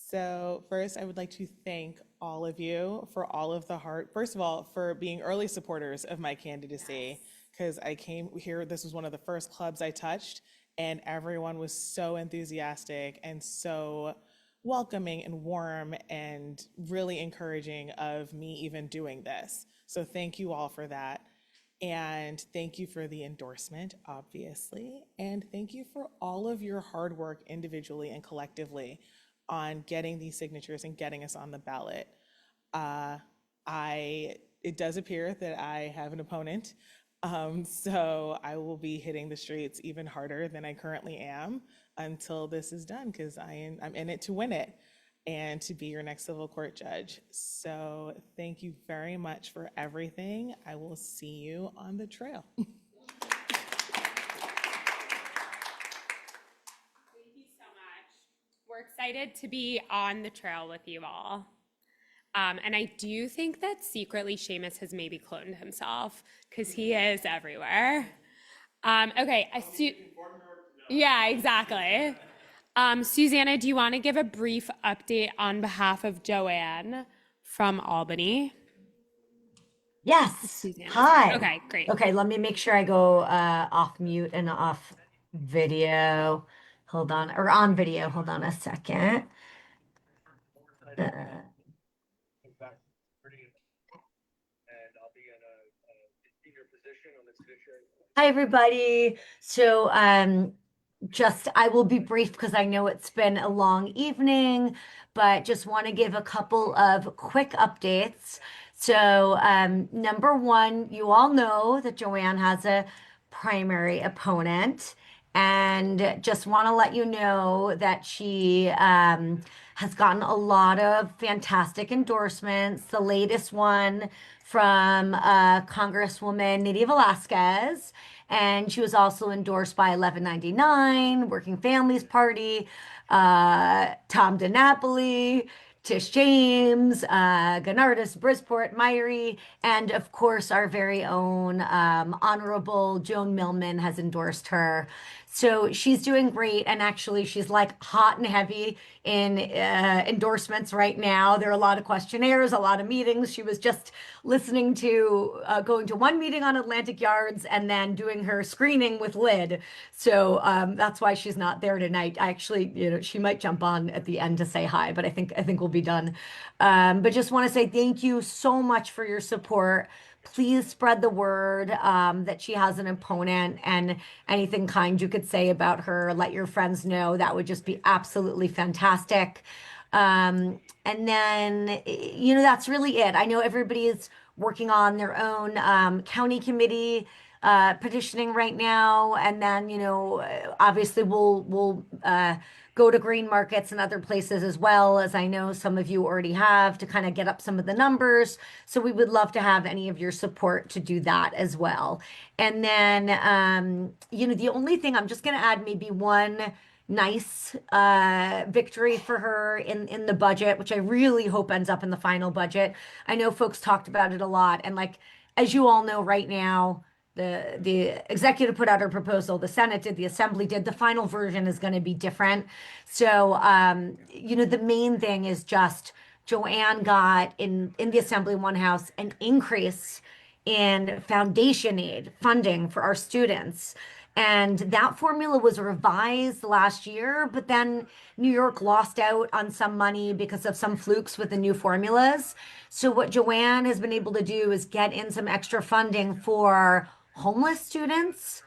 So first, I would like to thank all of you for all of the hard, first of all, for being early supporters of my candidacy, because I came here, this was one of the first clubs I touched, and everyone was so enthusiastic and so welcoming and warm and really encouraging of me even doing this. So thank you all for that. And thank you for the endorsement, obviously. And thank you for all of your hard work individually and collectively on getting these signatures and getting us on the ballot. It does appear that I have an opponent. So I will be hitting the streets even harder than I currently am until this is done, because I'm in it to win it and to be your next civil court judge. So thank you very much for everything. I will see you on the trail. Thank you so much. We're excited to be on the trail with you all. And I do think that secretly Seamus has maybe cloned himself, because he is everywhere. Okay, yeah, exactly. Susanna, do you want to give a brief update on behalf of Joanne from Albany? Yes. Susanna. Hi. Okay, great. Okay, let me make sure I go off mute and off video. Hold on, or on video. Hold on a second. Hi, everybody. So, I will be brief because I know it's been a long evening, but just want to give a couple of quick updates. So, number one, you all know that Joanne has a primary opponent, and just want to let you know that she has gotten a lot of fantastic endorsements. The latest one from Congresswoman Nydia Velasquez, and she was also endorsed by 1199, Working Families Party, Tom DiNapoli, Tish James, Ganardis, Brisport, Myrie, and of course our very own Honorable Joan Millman has endorsed her. So she's doing great, and actually she's like hot and heavy in endorsements right now. There are a lot of questionnaires, a lot of meetings. She was just listening to going to one meeting on Atlantic Yards and then doing her screening with Lyd. So that's why she's not there tonight. I actually, she might jump on at the end to say hi, but I think we'll be done. But just want to say thank you so much for your support. Please spread the word that she has an opponent, and anything kind you could say about her, let your friends know. That would just be absolutely fantastic. And then, that's really it. I know everybody is working on their own county committee petitioning right now. And then, obviously we'll go to green markets and other places as well, as I know some of you already have, to kind of get up some of the numbers. So we would love to have any of your support to do that as well. And then, the only thing, I'm just going to add maybe one nice victory for her in the budget, which I really hope ends up in the final budget. I know folks talked about it a lot, and as you all know right now, the executive put out her proposal, the Senate did, the Assembly did. The final version is going to be different. So, the main thing is just Joanne got in the Assembly One House an increase in foundation aid funding for our students. And that formula was revised last year, but then New York lost out on some money because of some flukes with the new formulas. So what Joanne has been able to do is get in some extra funding for homeless students,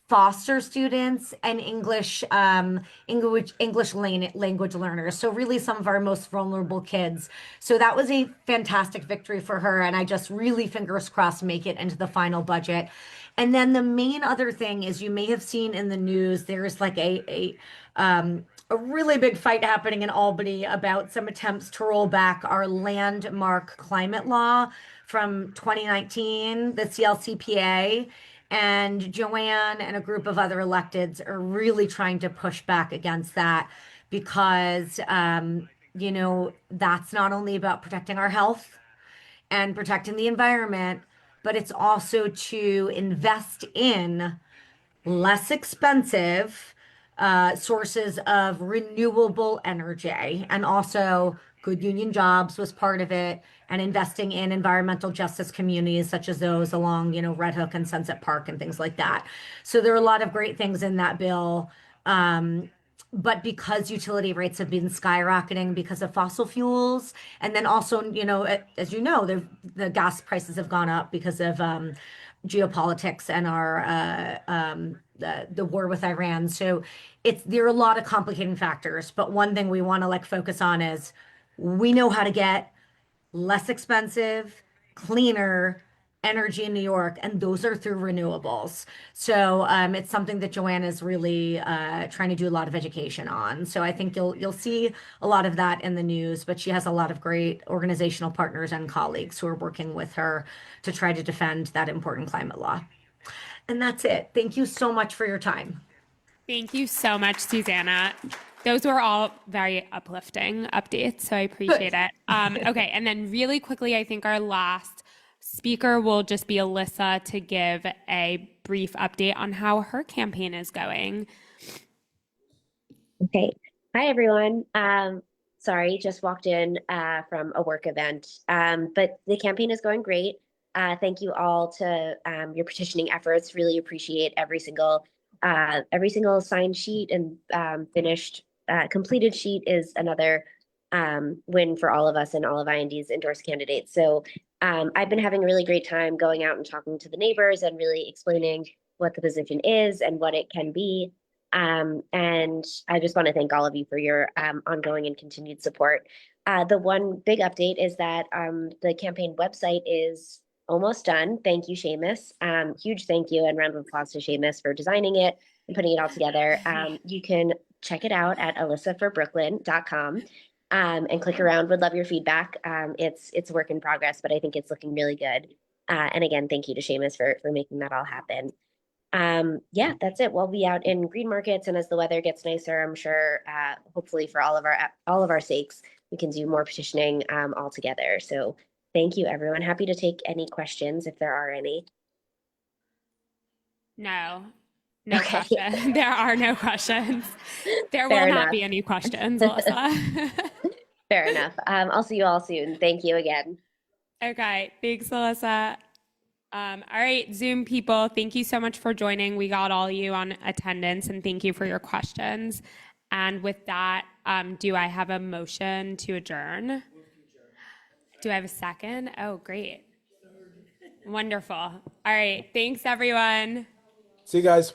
foster students, and English language learners. So really some of our most vulnerable kids. So that was a fantastic victory for her. And I just really, fingers crossed, make it into the final budget. And then the main other thing is, you may have seen in the news, there's like a really big fight happening in Albany about some attempts to roll back our landmark climate law from 2019, the CLCPA. And Joanne and a group of other electeds are really trying to push back against that because, you know, that's not only about protecting our health and protecting the environment, but it's also to invest in less expensive sources of renewable energy. And also, good union jobs was part of it, and investing in environmental justice communities such as those along, you know, Red Hook and Sunset Park and things like that. So there are a lot of great things in that bill. But because utility rates have been skyrocketing because of fossil fuels, and then also, you know, as you know, the gas prices have gone up because of geopolitics and our the war with Iran. So there are a lot of complicating factors. But one thing we want to like focus on is we know how to get less expensive, cleaner energy in New York, and those are through renewables. So it's something that Joanne is really trying to do a lot of education on. So I think you'll see a lot of that in the news, but she has a lot of great organizational partners and colleagues who are working with her to try to defend that important climate law. And that's it. Thank you so much for your time. Thank you so much, Susanna. Those were all very uplifting updates, so I appreciate it. Okay, and then really quickly, I think our last speaker will just be Alyssa to give a brief update on how her campaign is going. Okay. Hi, everyone. Sorry, just walked in from a work event, but the campaign is going great. Thank you all to your petitioning efforts. Really appreciate every single signed sheet and finished completed sheet is another win for all of us and all of IND's endorsed candidates. So I've been having a really great time going out and talking to the neighbors and really explaining what the position is and what it can be. And I just want to thank all of you for your ongoing and continued support. The one big update is that the campaign website is almost done. Thank you, Seamus. Huge thank you and round of applause to Seamus for designing it and putting it all together. You can check it out at alyssaforbrooklyn.com. And click around. Would love your feedback. It's a work in progress, but I think it's looking really good. And again, thank you to Seamus for making that all happen. Yeah, that's it. We'll be out in green markets, and as the weather gets nicer, I'm sure, hopefully for all of our sakes, we can do more petitioning all together. So thank you, everyone. Happy to take any questions if there are any. No Okay. question. There are no questions. There Fair will not enough. be any questions, Alyssa. Fair enough. I'll see you all soon. Thank you again. Okay, thanks, Alyssa. All right, Zoom people, thank you so much for joining. We got all you on attendance, and thank you for your questions. And with that, do I have a motion to adjourn? Do I have a second? Oh, great. Wonderful. All right, thanks, everyone. See you guys.